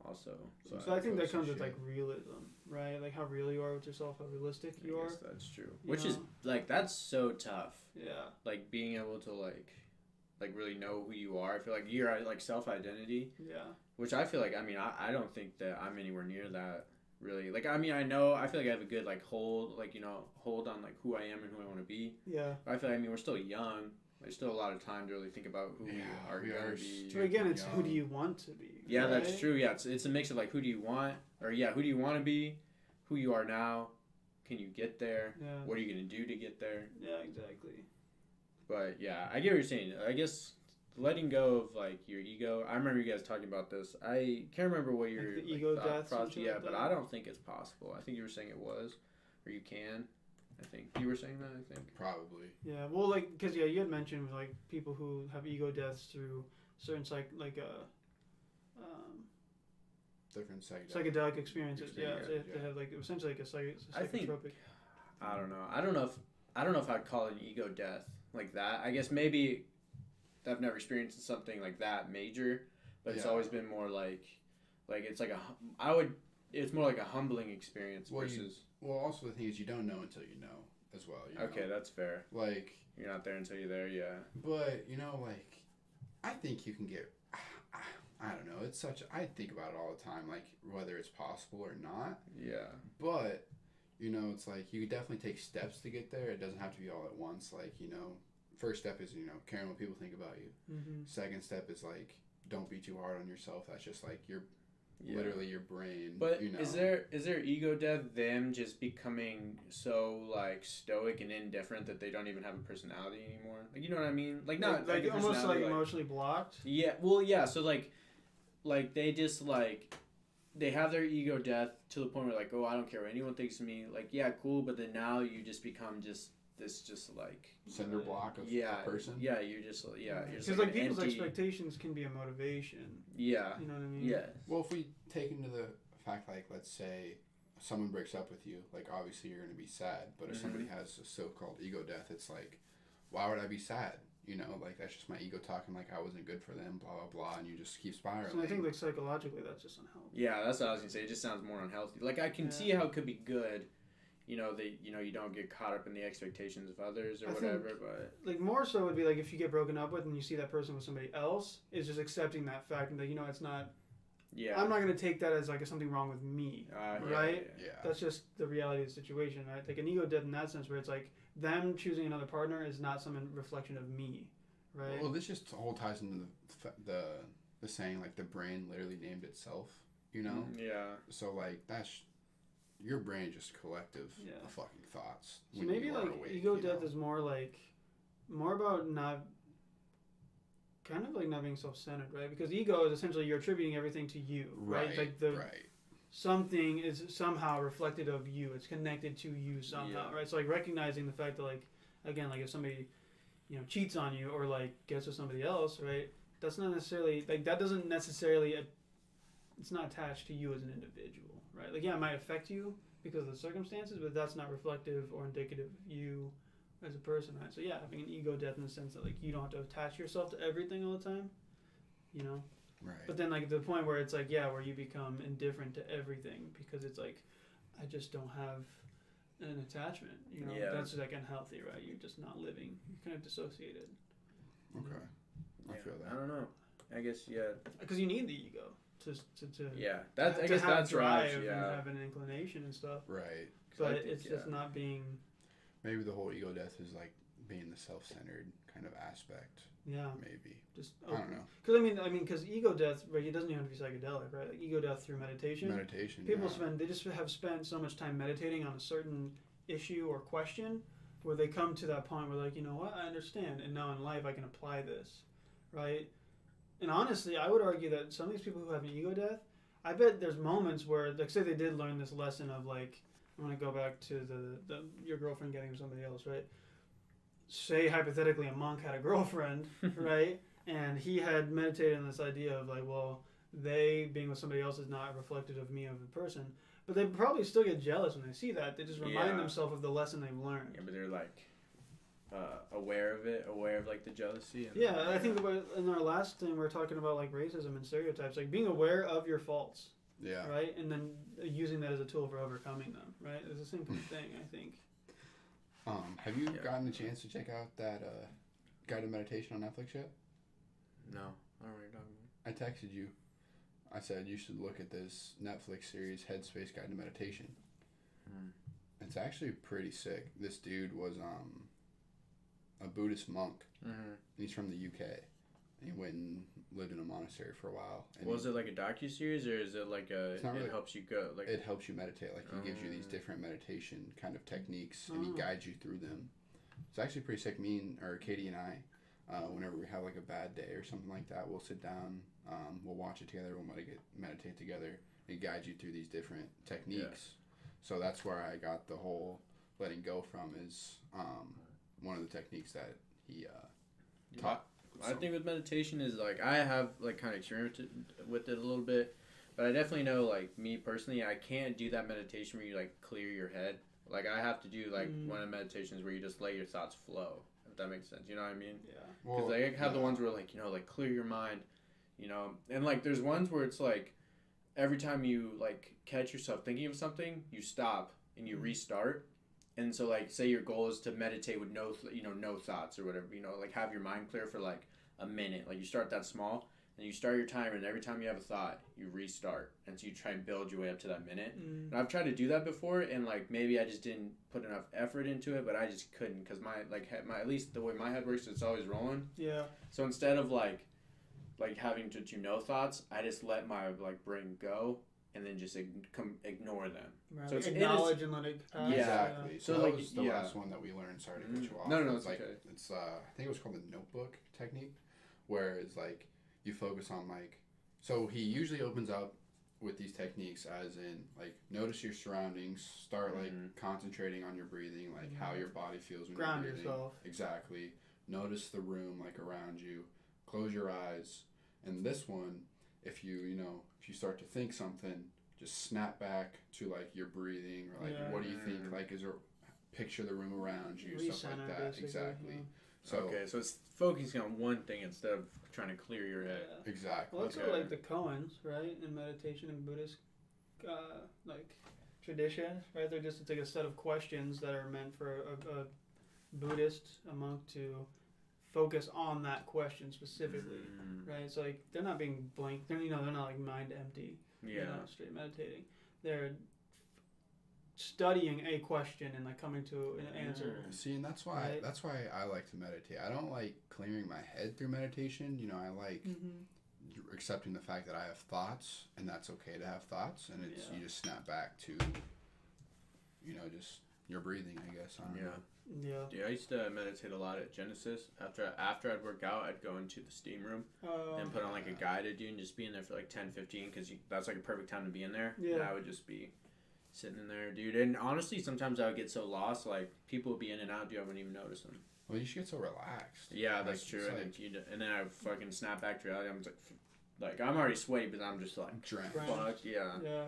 Also, So So I think that Ghosts and comes with shit. like realism, right? Like how real you are with yourself, how realistic I you are. guess that's true. You Which is know? like that's so tough. Yeah. Like being able to like like really know who you are. I feel like you're like self identity, Yeah. which I feel like I don't think that I'm anywhere near that really. Like I feel like I have a good like hold on like who I am and who I want to be. Yeah. But I feel like we're still young. There's still a lot of time to really think about who we are gonna be. So again, it's who do you want to be? Yeah, right? that's true. Yeah, it's a mix of like who do you want who do you want to be, who you are now, can you get there? Yeah. What are you gonna do to get there? Yeah, exactly. But yeah, I get what you're saying. I guess letting go of like your ego. I remember you guys talking about this. I can't remember what your Like the ego thought deaths and process. shit Yeah, like but that? I don't think it's possible. I think you were saying it was, or you can. I think you were saying that. I think. Probably. Yeah. Well, like, because you had mentioned like people who have ego deaths through certain Different psychedelic experiences. Yeah. So Experience, they have like essentially like a I think- psychotropic. I don't know. I don't know if I'd call it an ego death like that. I guess maybe I've never experienced something like that major, but it's Yeah. always been more like it's like it's more like a humbling experience Well, versus. Well, also the thing is you don't know until you know as well. You Okay, know? that's fair. Like, You're not there until you're there. Yeah. but like, I think you can get. I don't know. It's such. I think about it all the time, like whether it's possible or not. Yeah. But it's like you could definitely take steps to get there. It doesn't have to be all at once. Like first step is caring what people think about you. Mm-hmm. Second step is like don't be too hard on yourself. That's just like your Yeah. literally your brain. But is there ego death them just becoming so like stoic and indifferent that they don't even have a personality anymore? Like you know what I mean? Like not like a almost personality, like emotionally blocked. Yeah. Well, yeah. So like they just like they have their ego death to the point where like, oh, I don't care what anyone thinks of me. Like, yeah, cool. But then now you just become just like cinder block of yeah, a person. yeah. You're just you're just Because like like an people's empty, expectations can be a motivation. Yeah. You know what I mean? Yeah. Well, if we take into the fact, like, let's say someone breaks up with you, like, obviously you're going to be sad. But if somebody has a so-called ego death, it's like, why would I be sad? Like, that's just my ego talking like I wasn't good for them, blah, blah, blah. And you just keep spiraling. So I think like psychologically that's just unhealthy. Yeah, that's what I was gonna say. It just sounds more unhealthy. Like I can see how it could be good, that you don't get caught up in the expectations of others or I whatever. think- But Like more so would be like if you get broken up with and you see that person with somebody else, is just accepting that fact and that it's not. yeah, I'm not gonna take that as like something wrong with me. right? Yeah. Yeah. That's just the reality of the situation, right? Like an ego death in that sense, where it's like them choosing another partner is not some reflection of me, right? Well, this just all ties into the saying, like, the brain literally named itself, Yeah. So, like, that's your brain just collective Yeah. of fucking thoughts. So when maybe you are like awake, ego death is more about not being self-centered, right? Because ego is essentially you're attributing everything to you, right? Like right. something is somehow reflected of you. It's connected to you somehow, Yeah. right? So like recognizing the fact that like again, like if somebody cheats on you or like gets with somebody else, right? That's not necessarily like that doesn't necessarily it's not attached to you as an individual, right? Like yeah, it might affect you because of the circumstances, but that's not reflective or indicative of you as a person, right? So yeah, having an ego death in the sense that like you don't have to attach yourself to everything all the time, Right. But then like the point where it's like where you become indifferent to everything because it's like I just don't have an attachment, Yeah. That's like unhealthy, right? You're just not living. You're kind of dissociated. Okay. I feel I that. don't know. I guess Because you need the ego to yeah. That's I to guess have that's drive right. and Yeah. have an inclination and stuff. Right. But I think, it's just not being Maybe the whole ego death is like being the self-centered kind of aspect. Maybe. just I don't know. Because because ego death, right? It doesn't even have to be psychedelic, right? Like ego death through meditation. Meditation. People yeah. they just have spent so much time meditating on a certain issue or question where they come to that point where like, you know what, I understand and now in life I can apply this, right? And honestly, I would argue that some of these people who have an ego death, I bet there's moments where, like, say they did learn this lesson of like, I'm gonna go back to the your girlfriend getting with somebody else, right? Say hypothetically a monk had a girlfriend, right? And he had meditated on this idea of like, well, they being with somebody else is not reflective of me as a person. But they probably still get jealous when they see that. They just remind Yeah. themselves of the lesson they've learned. Yeah, but they're like aware of it, aware of like the jealousy. And, Yeah, I think in our last thing we were talking about like racism and stereotypes, like being aware of your faults, Yeah. right, and then using that as a tool for overcoming them, right? It's the same kind of thing, I think. Have you Yeah. gotten a chance to check out that guided meditation on Netflix yet? No, I don't know what you're talking I texted you. I said you should look at this Netflix series, Headspace Guide to Meditation. Hmm. It's actually pretty sick. This dude was a Buddhist monk. Mm-hmm. He's from the UK. He went and lived in a monastery for a while. And Was it like a docu-series, or is it like It's not really- it helps you go like? it helps you meditate. Like he gives you these different meditation kind of techniques, and he guides you through them. It's actually pretty sick. Katie and I, whenever we have like a bad day or something like that, we'll sit down, we'll watch it together, we'll meditate together. It guides you through these different techniques. So that's where I got the whole letting go from, is one of the techniques that he taught. I think with meditation is like I have like kind of experimented with it a little bit, but I definitely know like me personally, I can't do that meditation where you like clear your head. Like I have to do like one of the meditations where you just let your thoughts flow. If that makes sense, you know what I mean? Yeah. Because I have the ones where like like clear your mind, and like there's ones where it's like every time you like catch yourself thinking of something, you stop and you restart. And so, like, say your goal is to meditate with no thoughts or whatever, like have your mind clear for like a minute. Like you start that small, and you start your timer, and every time you have a thought, you restart, and so you try and build your way up to that minute. And I've tried to do that before, and like maybe I just didn't put enough effort into it, but I just couldn't, because my at least the way my head works, it's always rolling. Yeah. So instead of like having to no thoughts, I just let my like brain go. And then just ignore them. Right. So it's acknowledge and let it pass. Yeah. Exactly. So So, that like, was the yeah. last one that we learned. Sorry to cut you off. No, It's it's like okay. it's I think it was called the notebook technique, where it's like you focus on like. So he usually opens up with these techniques as in like notice your surroundings, start like concentrating on your breathing, like how your body feels when Ground you're breathing. yourself. Exactly. Notice the room like around you. Close your eyes. And this one, if you start to think something, just snap back to like your breathing, or like what do you think? Like is there picture the room around you, stuff like Recenter, that. basically, Exactly. yeah. So Okay, so it's focusing on one thing instead of trying to clear your head. Yeah. exactly. Well, that's Okay. what like the koans, right? In meditation and Buddhist, like tradition, right? They're just, it's like a set of questions that are meant for a Buddhist, a monk, to focus on that question specifically, right? It's like they're not being blank. They're they're not like mind empty. Yeah. Straight meditating. They're studying a question and like coming to an answer. See, and that's why Right. I like to meditate. I don't like clearing my head through meditation. I like accepting the fact that I have thoughts, and that's okay to have thoughts, and it's you just snap back to just your breathing, I guess. I don't know. Yeah. Yeah, I used to meditate a lot at Genesis. After I'd work out, I'd go into the steam room and put on like a guided and just be in there for like 10, 15, because that's like a perfect time to be in there. Yeah. And I would just be sitting in there, dude. And honestly, sometimes I would get so lost, like people would be in and out, dude, I wouldn't even notice them. Well, you should get so relaxed. Yeah, that's Like, true. it's And, like- and then I would fucking snap back to reality. I'm just like I'm already sweaty, but I'm just like, Drenched. Drenched. fuck, yeah. Yeah.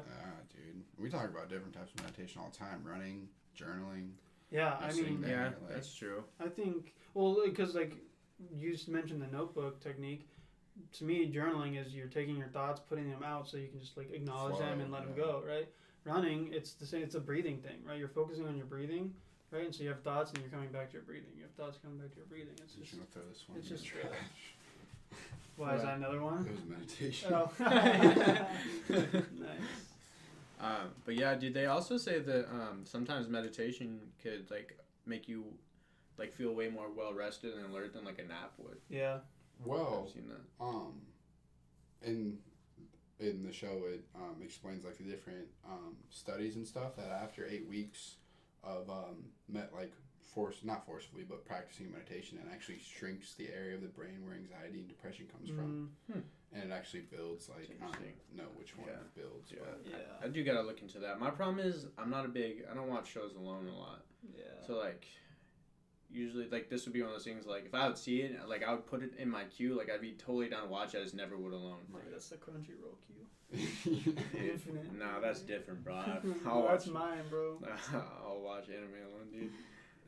Dude. We talk about different types of meditation all the time. Running, journaling. Yeah. I Just mean, sitting there. Yeah, like- that's true. I think, well, because like you just mentioned the notebook technique. To me, journaling is you're taking your thoughts, putting them out, so you can just like acknowledge them Flow, and let them yeah. go, right? Running, it's the same. It's a breathing thing, right? You're focusing on your breathing, right? And so you have thoughts, and you're coming back to your breathing. You have thoughts coming back to your breathing. It's I'm just just gonna throw this one it's in the just, trash. why is that another one? It was meditation. Oh, nice. But yeah, dude, they also say that sometimes meditation could like make you like feel way more well rested and alert than like a nap would. Yeah. Well, I've seen that. in the show it explains like the different studies and stuff that after 8 weeks of not forcefully but practicing meditation, it actually shrinks the area of the brain where anxiety and depression comes from, and it actually builds like I Interesting. don't know which one Yeah. it builds. Yeah. But Yeah. I do gotta look into that. My problem is I don't watch shows alone a lot. Yeah. So like usually like this would be one of those things like if I would see it like I would put it in my queue, like I'd be totally down to watch it, I just never would alone. Like, that's the Crunchyroll queue. Dude, no, that's different, bro. I'll That's watch mine, bro. I'll watch anime alone, dude.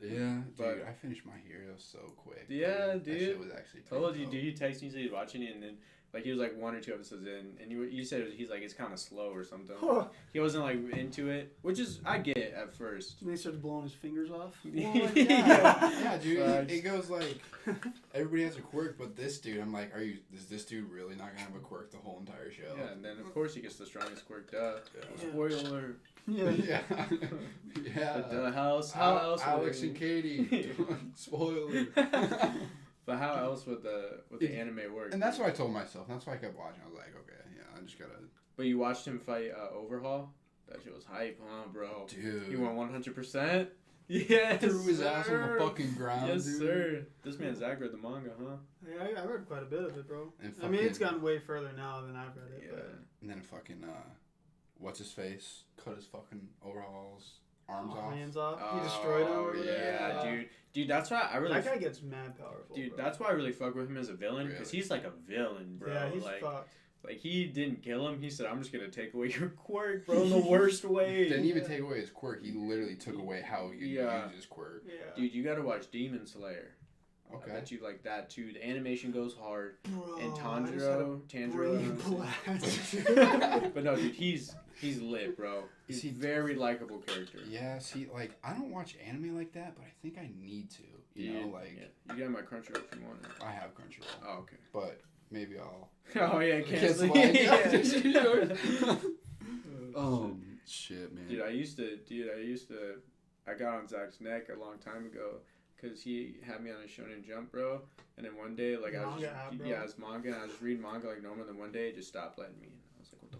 Yeah, But- dude, I finished My Hero so quick. Yeah, That dude. shit was actually pretty Told you, dope. dude. You text me, said you're watching it, and then Like he was like 1 or 2 episodes in, and you said he's like it's kind of slow or something. Huh. He wasn't like into it, which is I get it at first. And he starts blowing his fingers off. Yeah, yeah, dude. It goes like everybody has a quirk, but this dude, I'm like, is this dude really not gonna have a quirk the whole entire show? Yeah, and then of course he gets the strongest quirk. Duh. Yeah. Spoiler. Yeah. Yeah. Yeah. But how else? would Alex it- and Katie. Spoiler. But how else would the anime work? And that's what I told myself. That's why I kept watching. I was like, okay, yeah, I just gotta. But you watched him fight Overhaul? That shit was hype, huh, bro? Dude. He went 100%? Yes, Threw his ass on sir. the fucking ground, Yes, dude. sir. This man's read the manga, huh? Yeah, I read quite a bit of it, bro. And I mean, it's fucking- gotten way further now than I've read it. Yeah. But And then fucking, what's his face? Cut his fucking overalls, arms Oh, off. hands off. He destroyed him. Or whatever. Yeah, dude. Dude, that's why I really... That guy gets mad powerful. Dude, bro. that's why I really fuck with him as a villain, because Really? he's like a villain, bro. Yeah, he's like, fucked. like, he didn't kill him. He said, I'm just going to take away your quirk, bro, in the worst way. Didn't even take away his quirk. He literally took away how he could Yeah. use his quirk. Yeah. Dude, you got to watch Demon Slayer. I Okay. bet you like that, too. The animation goes hard. Bro, And I just had a brain Tanjiro. blast. But no, dude, he's lit, bro. He's Is he- a very likable character. Yeah, see, like, I don't watch anime like that, but I think I need to. You know, like, Yeah. You got my Crunchyroll if you want it. I have Crunchyroll, Oh, okay. but maybe I'll. Oh, yeah, Kids cancel. like- Yeah. Shit, man. Dude, I got on Zach's neck a long time ago because he had me on a Shonen Jump, bro. And then one day, like, I was Manga just, app, bro. yeah, it's manga, and I was just reading manga like normal. Then one day, it just stopped letting me. And I was like, what the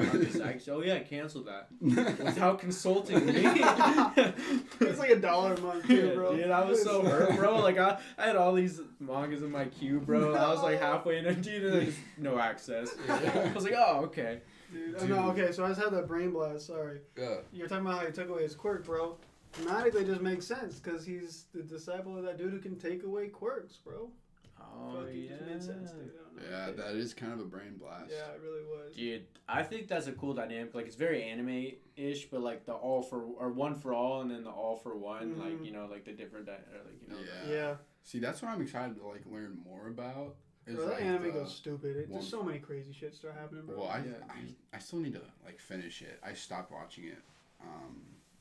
fuck? And Zach said, oh, yeah, cancel that. Without consulting me. It's like $1 a month, too, bro. Dude, I was so hurt, bro. Like, I had all these mangas in my queue, bro. I was like halfway in, and dude, there's no access. I was like, oh, okay. Dude, oh, no, okay, so I just had that brain blast, sorry. Yeah. You're talking about how he took away his quirk, bro. Thematically, it just makes sense, because he's the disciple of that dude who can take away quirks, bro. Oh, Fuck, it yeah. just made sense, dude. I don't know. Yeah, that is kind of a brain blast. Yeah, it really was. Dude, I think that's a cool dynamic. Like, it's very anime-ish, but like the all for or one for all, and then the all for one. Like, Mhm. you know, like the different, like you know. Yeah. Yeah. See, that's what I'm excited to like learn more about. Is Bro, that like anime the- goes stupid. It, one- there's so many crazy shit start happening, bro. Well, Yeah, I still need to like finish it. I stopped watching it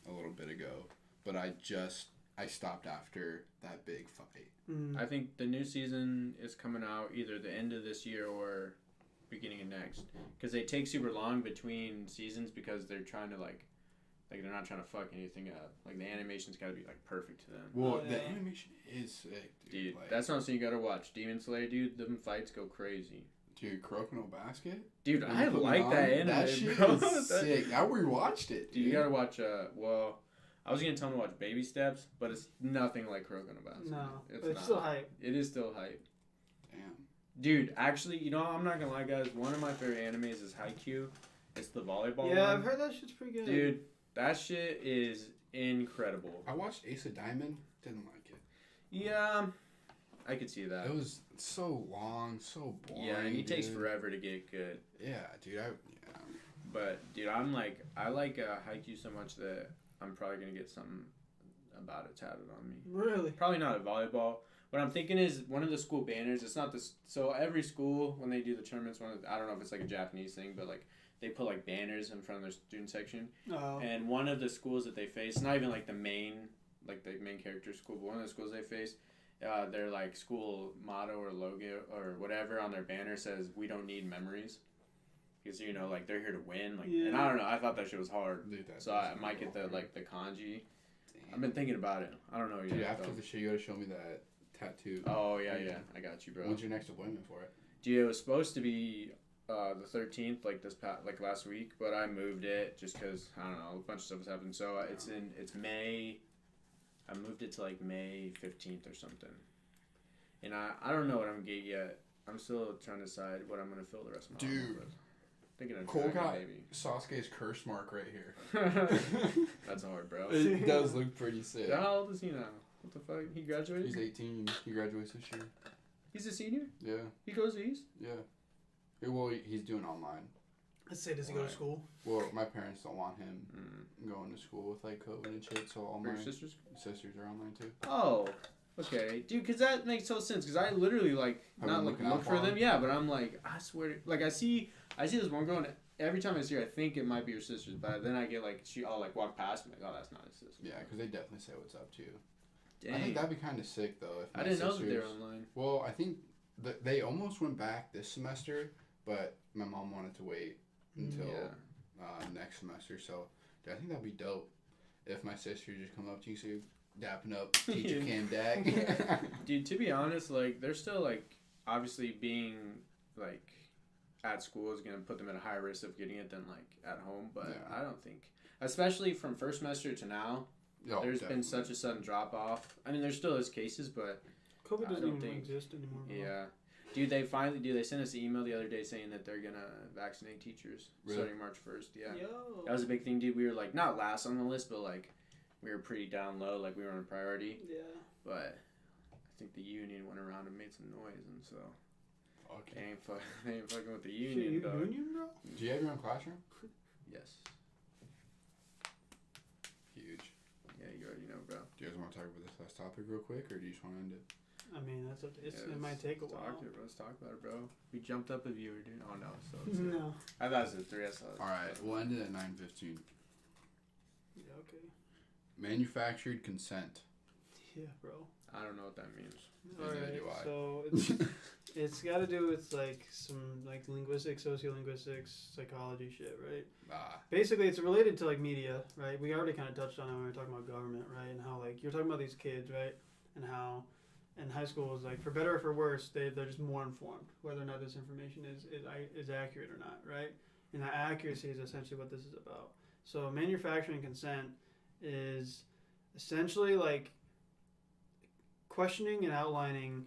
a little bit ago, but I stopped after that big fight. Mm. I think the new season is coming out either the end of this year or beginning of next, because they take super long between seasons because they're trying to like they're not trying to fuck anything up. Like the animation's got to be like perfect to them. Well, Oh, yeah. the animation is sick, dude. Dude, like, that's something you gotta watch. Demon Slayer, dude, them fights go crazy. dude, Kuroko no Basket. Dude, When I you put it like on, that anime, That shit bro. is sick. I rewatched it, Dude, you gotta watch. Well, I was gonna tell him to watch Baby Steps, but it's nothing like Kuroko no Basket. No, it's but it's not. still hype. It is still hype. Damn. Dude, actually, you know, I'm not gonna lie, guys. One of my favorite animes is Haikyuu. It's the volleyball Yeah, one. I've heard that shit's pretty good. Dude, that shit is incredible. I watched Ace of Diamond. Didn't like it. Yeah, I could see that. It was so long, so boring. Yeah, and he takes dude. forever to get good. Yeah, dude. Yeah. But dude, I like Haikyuu so much that I'm probably gonna get something about it tatted on me. Really? Probably not a volleyball. What I'm thinking is one of the school banners. It's not this. So every school when they do the tournaments, I don't know if it's like a Japanese thing, but like they put like banners in front of their student section. Oh. And one of the schools that they face, not even like the main character school, but one of the schools they face, their like school motto or logo or whatever on their banner says, "We don't need memories," because you know like they're here to win. Like, and I don't know. I thought that shit was hard, Dude, that so I might get the kanji. I've been thinking about it. I don't know yet. Dude, after though. the show, you gotta show me that tattoo. Oh yeah, I got you, bro. When's your next appointment for it? Dude, it was supposed to be the 13th, like last week, but I moved it just because I don't know, a bunch of stuff has happened. So it's May. I moved it to like May 15th or something, and I don't know what I'm gonna get yet. I'm still trying to decide what I'm gonna fill the rest of my life Dude. with. Thinking of Cole dragon got baby. Sasuke's curse mark right here. That's hard, bro. It does look pretty sick. Yeah, how old is he now? What the fuck? He graduated? He's 18. He graduates this year. He's a senior? Yeah, He goes east? yeah. Well, he's doing online. Let's say, does he go to school? Well, my parents don't want him Mm. going to school with like COVID and shit, so all For my your sisters? sisters are online too. Oh. Okay, dude, because that makes total sense. Because I literally like I've not been like looking out look for for them, 'em. yeah. But I'm like, I swear, like I see this one girl, and every time I see her, I think it might be her sister's. But then I get like, I'll like walk past me, like, oh, that's not his sister. Yeah, because they definitely say what's up too. Dang. I think that'd be kind of sick though. If I my didn't know that they were sisters- online. Well, I think they almost went back this semester, but my mom wanted to wait until next semester. So I think that'd be dope if my sister just come up to you, so dapping up teacher Cam Dak. Dude, to be honest, like they're still like obviously being like at school is gonna put them at a higher risk of getting it than like at home. But Yeah. I don't think, especially from first semester to now, Oh, there's been definitely. such a sudden drop off. I mean, there still is cases, but COVID I doesn't don't even think- exist anymore. Bro. yeah. Dude, they sent us an email the other day saying that they're gonna vaccinate teachers Really? starting March 1st. Yeah. Yo. That was a big thing, dude. We were like not last on the list, but like we were pretty down low, like we were on priority. Yeah. But I think the union went around and made some noise, and so Okay. they ain't fucking with the Shit, union, you dog. union, bro? Do you have your own classroom? Yes. Huge. Yeah, you already know, bro. Do you guys want to talk about this last topic real quick, or do you just want to end it? I mean, that's up to, Yeah, it might take a let's while. talk it, bro. Let's talk about it, bro. We jumped up a viewer, dude. Oh no, so No. I thought it was a 3. I saw it. All right, we'll end it at 9:15. Yeah. Okay. Manufactured consent. Yeah, bro. I don't know what that means. Neither Alright, do I. so it's got to do with like some like linguistics, sociolinguistics, psychology shit, right? Basically, it's related to like media, right? We already kind of touched on it when we were talking about government, right? And how like you're talking about these kids, right? And how in high school is like for better or for worse, they're just more informed whether or not this information is accurate or not, right? And that accuracy is essentially what this is about. So manufacturing consent is essentially like questioning and outlining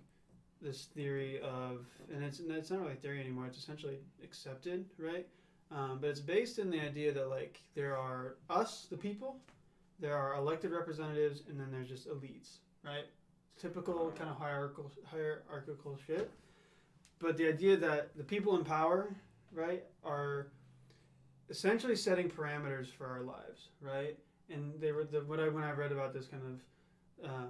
this theory of, and it's not really theory anymore, it's essentially accepted, right? But it's based in the idea that like there are us, the people, there are elected representatives, and then there's just elites, right? Typical kind of hierarchical shit. But the idea that the people in power, right, are essentially setting parameters for our lives, right? And they were when I read about this kind of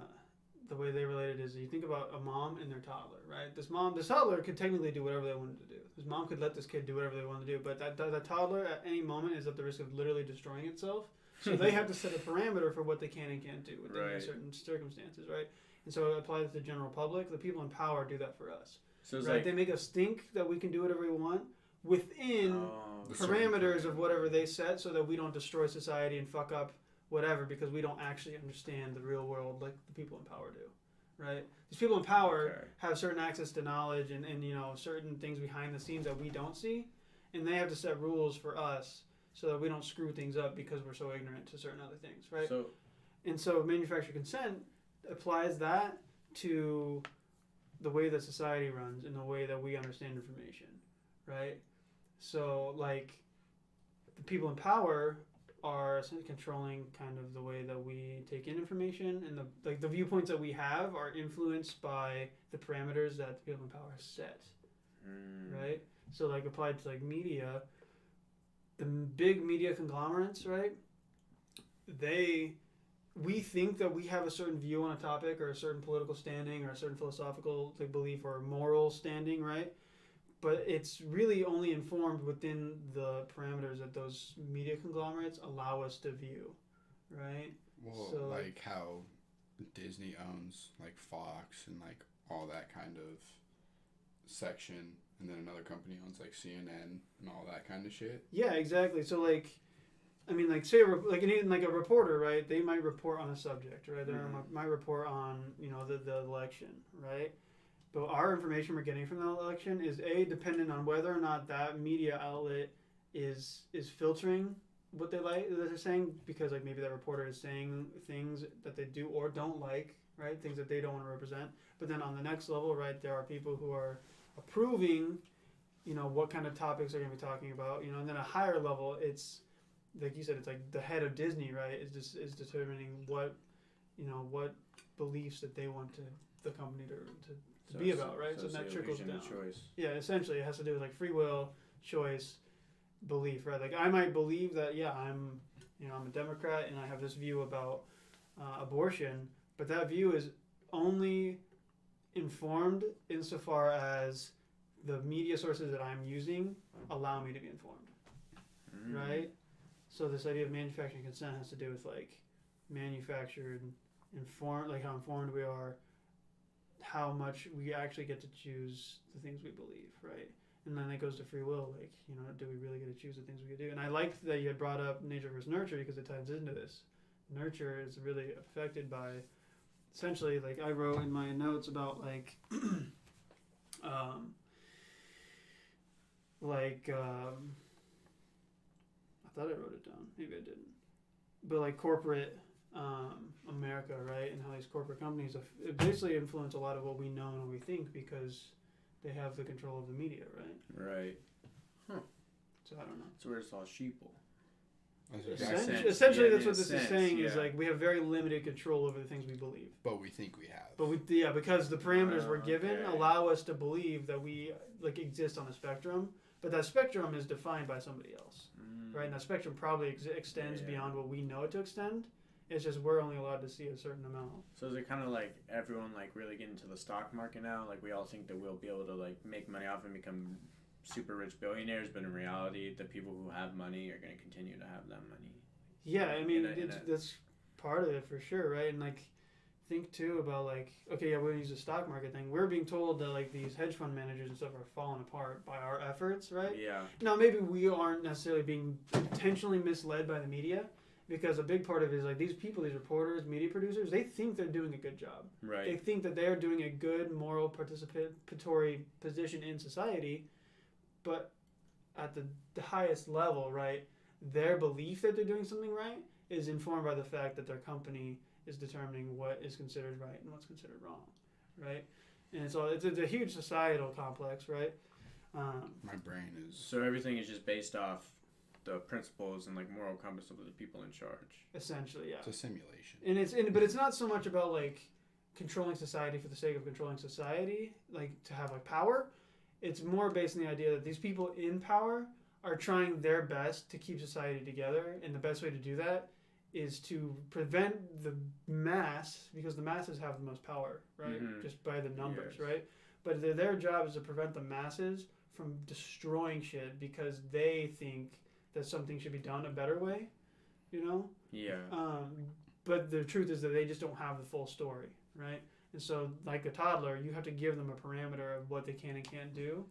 the way they related is you think about a mom and their toddler, right? This toddler could technically do whatever they wanted to do. This mom could let this kid do whatever they wanted to do, but that toddler at any moment is at the risk of literally destroying itself. So they have to set a parameter for what they can and can't do within Right. certain circumstances, right? And so it applies to the general public. The people in power do that for us, So it's right? like They make us think that we can do whatever we want within The parameters of whatever they set, so that we don't destroy society and fuck up whatever because we don't actually understand the real world like the people in power do, right? These people in power Okay. have certain access to knowledge and you know certain things behind the scenes that we don't see, and they have to set rules for us so that we don't screw things up because we're so ignorant to certain other things, right? So And so manufactured consent applies that to the way that society runs and the way that we understand information, right? So like the people in power are essentially controlling kind of the way that we take in information, and the viewpoints that we have are influenced by the parameters that the people in power set, right? So like applied to like media, the big media conglomerates, right? We think that we have a certain view on a topic or a certain political standing or a certain philosophical like, belief or moral standing, right? But it's really only informed within the parameters that those media conglomerates allow us to view, right? Well, So- like how Disney owns like Fox and like all that kind of section, and then another company owns like CNN and all that kind of shit. Yeah, exactly. So like, I mean, like say even like a reporter, right? They might report on a subject, right? They might report on the election, right? But our information we're getting from the election is dependent on whether or not that media outlet is filtering what they're saying, because like maybe that reporter is saying things that they do or don't like, right? Things that they don't want to represent. But then on the next level, right, there are people who are approving, what kind of topics they're going to be talking about, and then a higher level, it's like you said, it's like the head of Disney, right, is determining what beliefs that they want the company to be about, right? So that trickles down. Choice. Yeah, essentially, it has to do with like free will, choice, belief, right? Like I might believe that, yeah, I'm a Democrat and I have this view about abortion, but that view is only informed insofar as the media sources that I'm using allow me to be informed, right? So this idea of manufacturing consent has to do with like manufactured, informed, like how informed we are, how much we actually get to choose the things we believe, right? And then it goes to free will, like, you know, do we really get to choose the things we do? And I liked that you had brought up nature versus nurture because it ties into this. Nurture is really affected by, essentially, like I wrote in my notes about like, I thought I wrote it down. Maybe I didn't. But like corporate America, right? And how these corporate companies basically influence a lot of what we know and what we think because they have the control of the media, right? Right. So I don't know. So we're just all sheeple. Essentially, Yeah, that's what this is saying. Is yeah. like we have very limited control over the things we believe. But we think we have. But because the parameters we're given Okay. allow us to believe that we like exist on a spectrum, but that spectrum is defined by somebody else, right? And that spectrum probably extends Yeah. beyond what we know it to extend. It's just we're only allowed to see a certain amount. So is it kind of like everyone like really getting into the stock market now? Like we all think that we'll be able to like make money off and become super rich billionaires, but in reality, the people who have money are going to continue to have that money. Yeah, I mean, In a- that's part of it for sure, right? And like, think too about like, okay, yeah, we're gonna use the stock market thing. We're being told that like these hedge fund managers and stuff are falling apart by our efforts, right? Yeah. Now maybe we aren't necessarily being intentionally misled by the media, because a big part of it is like these people, these reporters, media producers, they think they're doing a good job. Right. They think that they're doing a good moral participatory position in society, but at the highest level, right, their belief that they're doing something right is informed by the fact that their company is determining what is considered right and what's considered wrong, right? And so it's a huge societal complex, right? My brain is. So everything is just based off the principles and like moral compass of the people in charge. Essentially, yeah. It's a simulation. But it's not so much about like controlling society for the sake of controlling society, like to have like power. It's more based on the idea that these people in power are trying their best to keep society together, and the best way to do that is to prevent the mass, because the masses have the most power, right? Mhm. Just by the numbers, Yes. right? But their job is to prevent the masses from destroying shit because they think that something should be done a better way, you know? Yeah. But the truth is that they just don't have the full story, right? And so, like a toddler, you have to give them a parameter of what they can and can't do,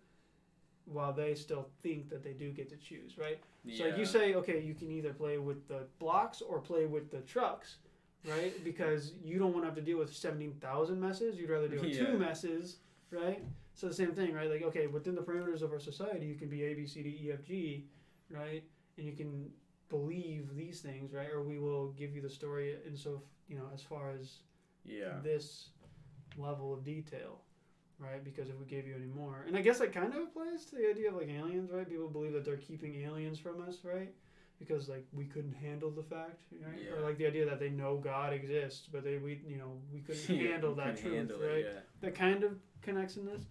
while they still think that they do get to choose, right? So like you say, okay, you can either play with the blocks or play with the trucks, right? Because you don't want to have to deal with 17,000 messes. You'd rather deal with Yeah. 2 messes, right? So the same thing, right? Like, okay, within the parameters of our society, you can be A, B, C, D, E, F, G, right? And you can believe these things, right? Or we will give you the story, and so, you know, as far as this level of detail, right? Because if we gave you any more, and I guess that kind of applies to the idea of like aliens, right? People believe that they're keeping aliens from us, right? Because like we couldn't handle the fact, right? Yeah. Or like the idea that they know God exists, but we couldn't handle that truth, right? That kind of connects in this,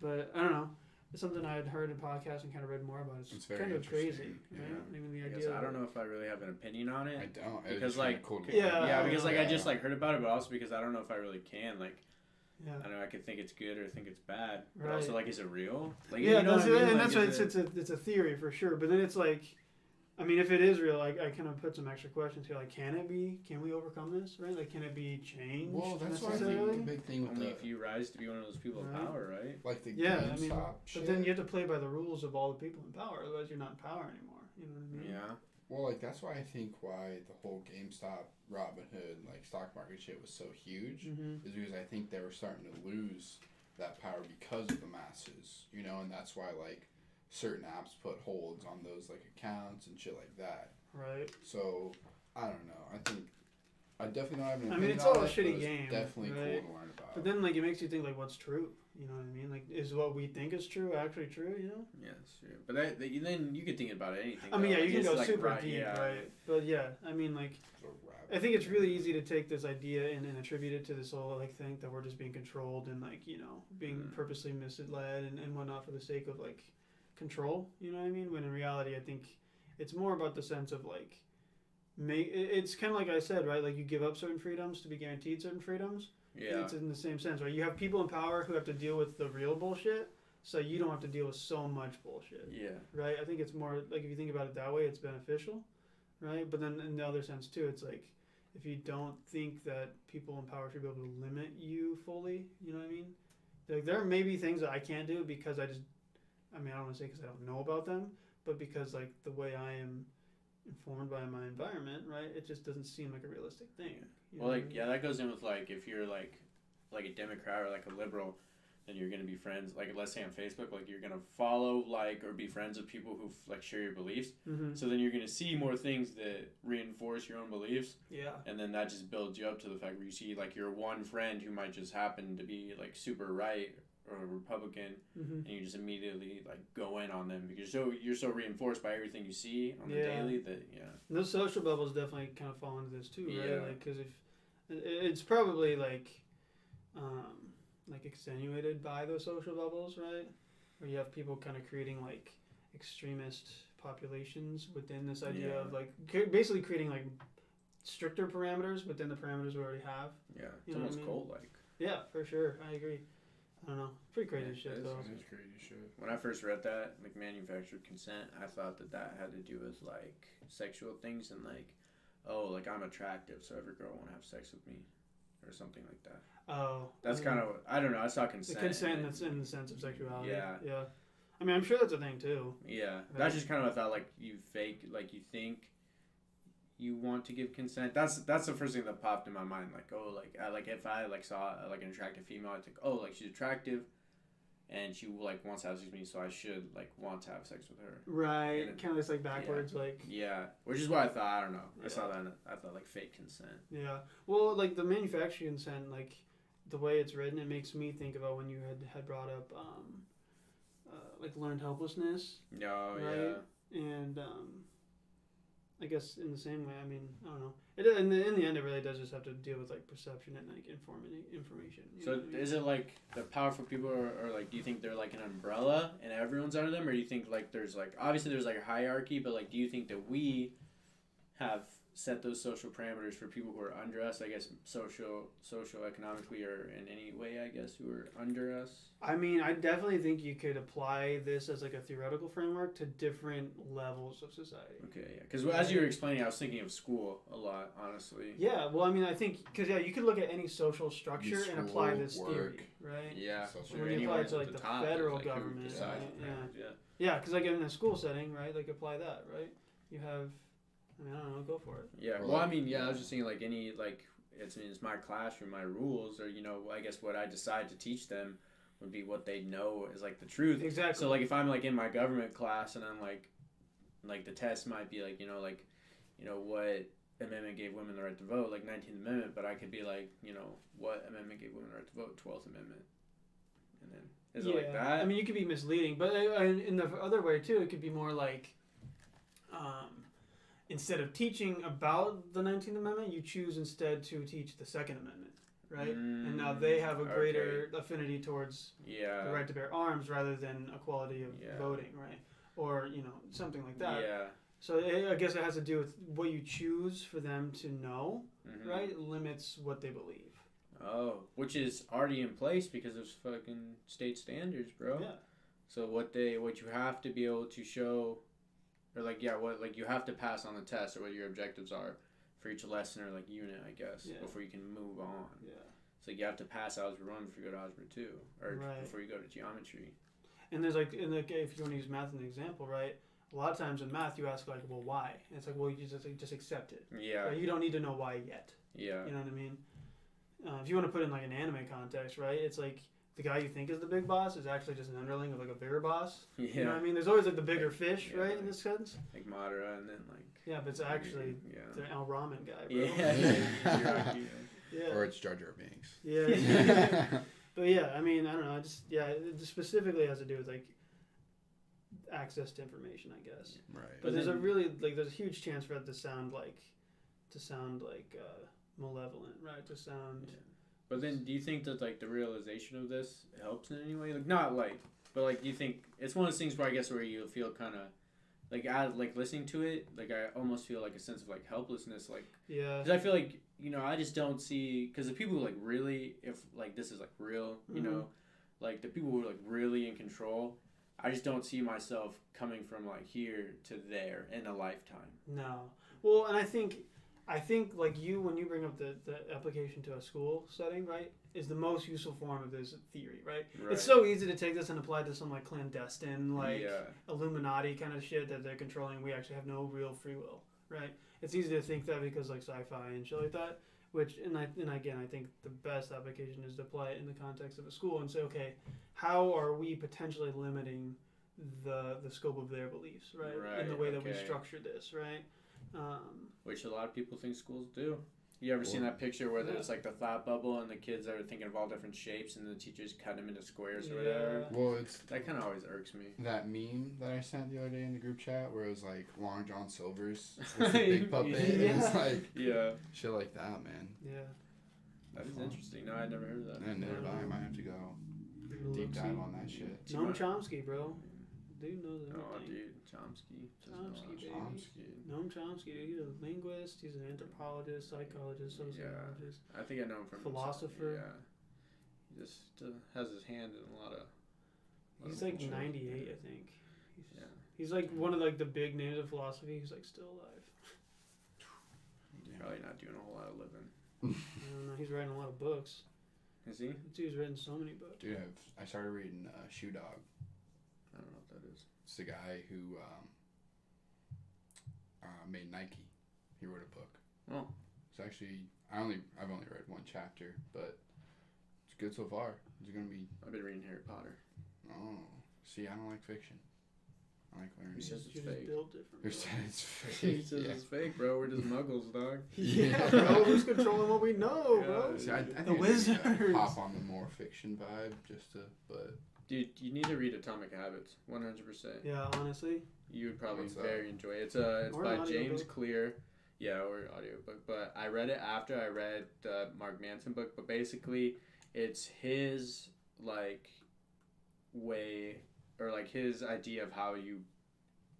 but I don't know. It's something I had heard in podcasts and kind of read more about. It's very kind of crazy, interesting, right? yeah. Even the I idea. guess I don't know if I really have an opinion on it. I don't. It's Because just really like cool to Yeah. because like I Yeah. just like heard about it, but also because I don't know if I really can like Yeah. I don't know I could think it's good or think it's bad, but Right. also like is it real? Like Yeah, you know that's what I mean? and Like, that's why is it's a theory for sure. But then it's like, I mean, if it is real, I kind of put some extra questions here. Like, can it be? Can we overcome this? Right? Like, can it be changed? Well, that's why I necessarily? think the big thing with only the if you rise to be one of those people in Right. power, right? like the Yeah, I mean, GameStop but shit. then you have to play by the rules of all the people in power. Otherwise, you're not in power anymore. You know what I mean? Yeah. Well, like that's why I think why the whole GameStop, Robinhood, like stock market shit was so huge Mm-hmm. is because I think they were starting to lose that power because of the masses, you know, and that's why like certain apps put holds on those like accounts and shit like that. Right. So I don't know. I think I definitely don't have an I opinion mean, it's on all a it, shitty but it's game, definitely right? cool to learn about. But then, like, it makes you think, like, what's true? You know what I mean? Like, is what we think is true actually true? You know? Yeah, that's true. But then you could think about anything. I mean, though. yeah, Like, you can it's go like, super right, deep, yeah. right? But yeah, I mean, like, So rabbit I think it's really easy to take this idea and attribute it to this whole like thing that we're just being controlled and like, you know, being Mm. purposely misled and whatnot for the sake of like control. You know what I mean? When in reality, I think it's more about the sense of like, it's kind of like I said, right? Like you give up certain freedoms to be guaranteed certain freedoms, Yeah. It's in the same sense, right? You have people in power who have to deal with the real bullshit, so you don't have to deal with so much bullshit, Yeah. right? I think it's more like if you think about it that way, it's beneficial, right? But then in the other sense too, it's like if you don't think that people in power should be able to limit you fully, you know what I mean? Like there may be things that I can't do because I don't want to say because I don't know about them, but because like the way I am informed by my environment, right? It just doesn't seem like a realistic thing. You know Well, what I like mean? yeah, that goes in with like if you're like a Democrat or like a liberal, then you're gonna be friends. Like let's say on Facebook, like you're gonna follow like or be friends with people who like share your beliefs. Mm-hmm. So then you're gonna see more things that reinforce your own beliefs, Yeah. and then that just builds you up to the fact where you see like your one friend who might just happen to be like super right or Republican, Mm-hmm. and you just immediately like go in on them because you're so reinforced by everything you see on the Yeah. daily that And those social bubbles definitely kind of fall into this too, right? Yeah. Like, because if it's probably like extenuated by those social bubbles, right? Where you have people kind of creating like extremist populations within this idea Yeah. of like basically creating like stricter parameters within the parameters we already have. it's You know what I almost mean? cold like. Yeah, for sure. I agree. I don't know. Pretty crazy Yeah, shit it is. though. It's crazy shit. When I first read that, like manufactured consent, I thought that had to do with like sexual things and like, oh, like I'm attractive, so every girl want to have sex with me, or something like that. Oh, That's kind of I don't know. I saw the consent. consent that's in the sense of sexuality. Yeah. Yeah. I mean, I'm sure that's a thing too. Yeah, Right. that's just kind of what I thought. Like you fake, like you think you want to give consent. That's the first thing that popped in my mind. Like oh, like if I like saw like an attractive female, I think oh like she's attractive, and she like wants to have sex with me, so I should like want to have sex with her. Right. And it- Kind of just like backwards, like. Yeah, which is what I thought. I don't know. I Yeah. saw that. And I thought like fake consent. Yeah. Well, like the manufacturing consent, like the way it's written, it makes me think about when you had brought up like learned helplessness, Oh Right. yeah. and I guess in the same way, I mean, I don't know. In the end, it really does just have to deal with like perception and like information. You So know what I mean? is it like the powerful people or like do you think they're like an umbrella and everyone's under them, or do you think like there's like obviously there's like a hierarchy, but like do you think that we have set those social parameters for people who are under us, I guess social economically or in any way, I guess, who are under us? I mean, I definitely think you could apply this as like a theoretical framework to different levels of society. Okay, yeah. Because as you were explaining, I was thinking of school a lot, honestly. Yeah, well, I mean, I think because you could look at any social structure and apply School, this work. theory, right? Yeah. Social When you Anywhere apply it to at like the top is, federal like, who government, decides right? the Yeah, parameters, yeah, because like in a school setting, right? Like apply that, right? You have, I mean, I don't know, go for it. Yeah. Or Well, I like- mean, yeah, I was just thinking like any like it's my classroom, my rules, or I guess what I decide to teach them would be what they know is like the truth. Exactly. So like if I'm like in my government class and I'm like the test might be like what amendment gave women the right to vote, like 19th Amendment, but I could be like what amendment gave women the right to vote, 12th Amendment, and then is it like that? I mean, you could be misleading, but in the other way too, it could be more like, instead of teaching about the 19th Amendment, you choose instead to teach the Second Amendment, right? And now they have a greater affinity towards yeah the right to bear arms rather than equality of Yeah. voting, right? Or something like that. yeah So I guess it has to do with what you choose for them to know, mhm. right? Limits what they believe. Oh, which is already in place because there's fucking state standards, bro. Yeah. So what you have to be able to show, or what you have to pass on the test, or what your objectives are for each lesson or like unit, I guess, Yeah. before you can move on. Yeah. So you have to pass Algebra 1 before you go to Algebra 2, or Right. before you go to geometry. And there's like, if you want to use math as an example, right? A lot of times in math, you ask like, well, why? And it's like, well, you just accept it. Yeah, Right? You don't need to know why yet. yeah, You know what I mean? If you want to put it in like an anime context, right? It's like the guy you think is the big boss is actually just an underling of like a bigger boss. yeah. You know what I mean? There's always like the bigger fish, Yeah, right? like- In this sense. Like Madara, and then like. Yeah, but it's actually yeah. the El Ramen guy, bro. Yeah. Yeah. Or it's Jar Jar Binks. Yeah. But yeah, I mean, I don't know. It just specifically has to do with like access to information, I guess. Right. But there's a then- really there's a huge chance for it to sound like malevolent, right? To sound. Yeah. But then, do you think that like the realization of this helps in any way? Like not like, but like, do you think it's one of those things where I guess where you feel kind of like listening to it, like I almost feel like a sense of like helplessness, like Yeah. because I feel like you know, I just don't see, because the people who like really, if like this is like real, you know, like the people who are like really in control, I just don't see myself coming from like here to there in a lifetime. No. Well, and I think like you, when you bring up the application to a school setting, right, is the most useful form of this theory, right? It's so easy to take this and apply to some like clandestine, like Illuminati kind of shit that they're controlling. We actually have no real free will, right? It's easy to think that because like sci-fi and shit like that. Which and again, I think the best application is to apply it in the context of a school and say, okay, how are we potentially limiting the scope of their beliefs, right? In the way that we structure this, right? Which a lot of people think schools do. You ever seen that picture where there's like the thought bubble and the kids are thinking of all different shapes and the teachers cut them into squares or whatever? Well, it's that kind of always irks me. That meme that I sent the other day in the group chat where it was like Long John Silver's with the big puppet. And it's like shit like that, man. Yeah. That is interesting. No, I never heard of that. And neither have I. I might have to go deep dive on that shit. Noam Chomsky, bro. Dude knows everything. Oh, dude, Chomsky. Baby. Noam Chomsky, dude. He's a linguist. He's an anthropologist, psychologist, sociologist. I think I know him from philosopher. Yeah. He just has his hand in a lot of. He's like 98, I think. He's like one of like the big names of philosophy. He's like still alive. He's probably not doing a whole lot of living. I don't know. He's writing a lot of books. Is he? Dude's written so many books. Dude, I started reading Shoe Dog. I don't know what that is. It's the guy who made Nike. He wrote a book. Oh. It's actually I've only read one chapter, but it's good so far. It's gonna be. I've been reading Harry Potter. Oh, see, I don't like fiction. I like learning. Who says it's You're fake? just built different. Who says it's fake? He says it's fake, bro. We're just muggles, dog. Yeah, bro. Who's controlling what we know, bro? See, I The think I need to wizards. hop on the more fiction vibe just to, but. Dude, you need to read Atomic Habits, 100%. Yeah, honestly. You would probably What's that? very enjoy it. It's Or by an James audiobook. Clear. Yeah, or audiobook. But I read it after I read the Mark Manson book. But basically, it's his, like, way, or, like, his idea of how you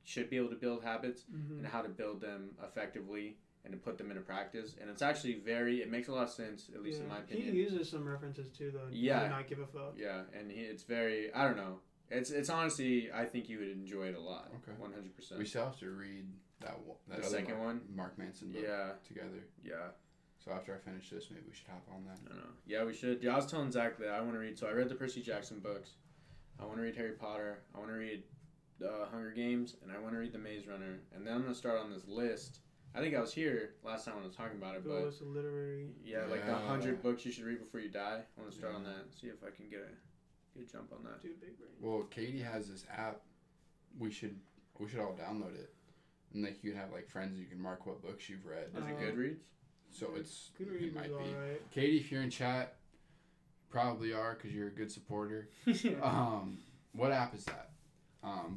should be able to build habits and how to build them effectively and to put them into practice. And it's actually it makes a lot of sense, at least in my opinion. He uses some references too, though. Yeah. Do not give a fuck. Yeah, and it's very, I don't know. It's honestly, I think you would enjoy it a lot. Okay. 100%. We still have to read that The other second one? Mark Manson book together. Yeah. So after I finish this, maybe we should hop on that. I don't know. Yeah, we should. Yeah, I was telling Zach that I want to read. So I read the Percy Jackson books. I want to read Harry Potter. I want to read Hunger Games, and I want to read The Maze Runner. And then I'm gonna start on this list. I think I was here last time when I was talking about it, but It's a literary. like the 100 books you should read before you die. I want to start on that. See if I can get a good jump on that. Dude, big brain. Well, Katie has this app. We should all download it, and like you can have like friends. You can mark what books you've read. Is it Goodreads? So it's Goodreads it might is be. alright. Katie, if you're in chat, probably are because you're a good supporter. What app is that?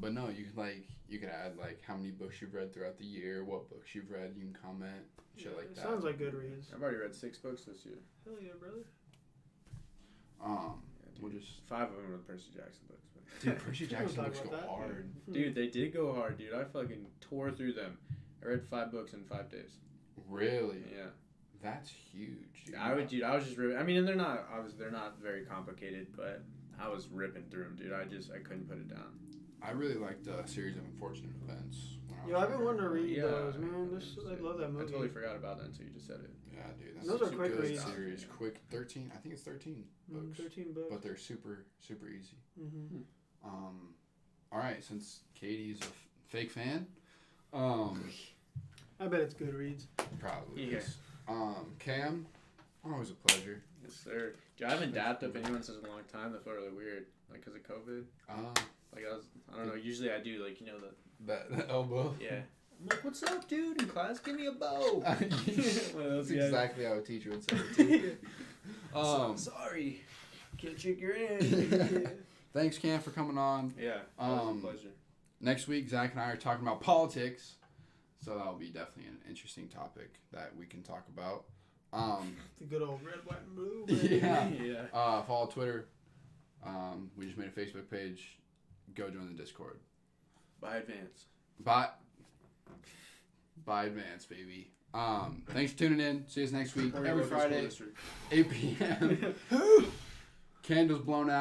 But no, you could add like how many books you've read throughout the year, what books you've read. You can comment, shit like that. Sounds like Goodreads. I've already read 6 books this year. Hell yeah, brother. We'll just 5 of them are the Percy Jackson books. dude, Percy We'll Jackson talk books about go that. hard. Dude, they did go hard, dude. I fucking tore through them. I read 5 books in 5 days. Really? Yeah. That's huge. Dude. I was just ripping. I mean, and they're not very complicated, but I was ripping through them, dude. I couldn't put it down. I really liked the series of unfortunate events. Yo, I've been wanting to read Yeah. those, man. I love that I movie. totally forgot about that until you just said it. Yeah, dude. That's Those such are a quick good reads. series. Quick 13. I think it's 13 books. 13 books. But they're super, super easy. Mm-hmm. All right, since Katie's a fake fan, I bet it's Goodreads. probably Yeah. is. Cam, always a pleasure. Yes, sir. Dude, I haven't dapped up anyone in such a long time. That felt really weird, like because of COVID. Like I don't know. Usually I do, like That elbow. Yeah. I'm like, what's up, dude? In class, give me a bow. That's One of those guys. exactly how a teacher would say it too. Sorry, can't shake your hand. Thanks, Cam, for coming on. Yeah, always a pleasure. Next week, Zach and I are talking about politics, so that'll be definitely an interesting topic that we can talk about. The good old red, white, and blue. Yeah. Yeah. Follow Twitter. We just made a Facebook page. Go join the Discord. By advance. By advance, baby. Thanks for tuning in. See us next week. Or your Every local school Friday, district. 8 p.m. Candles blown out.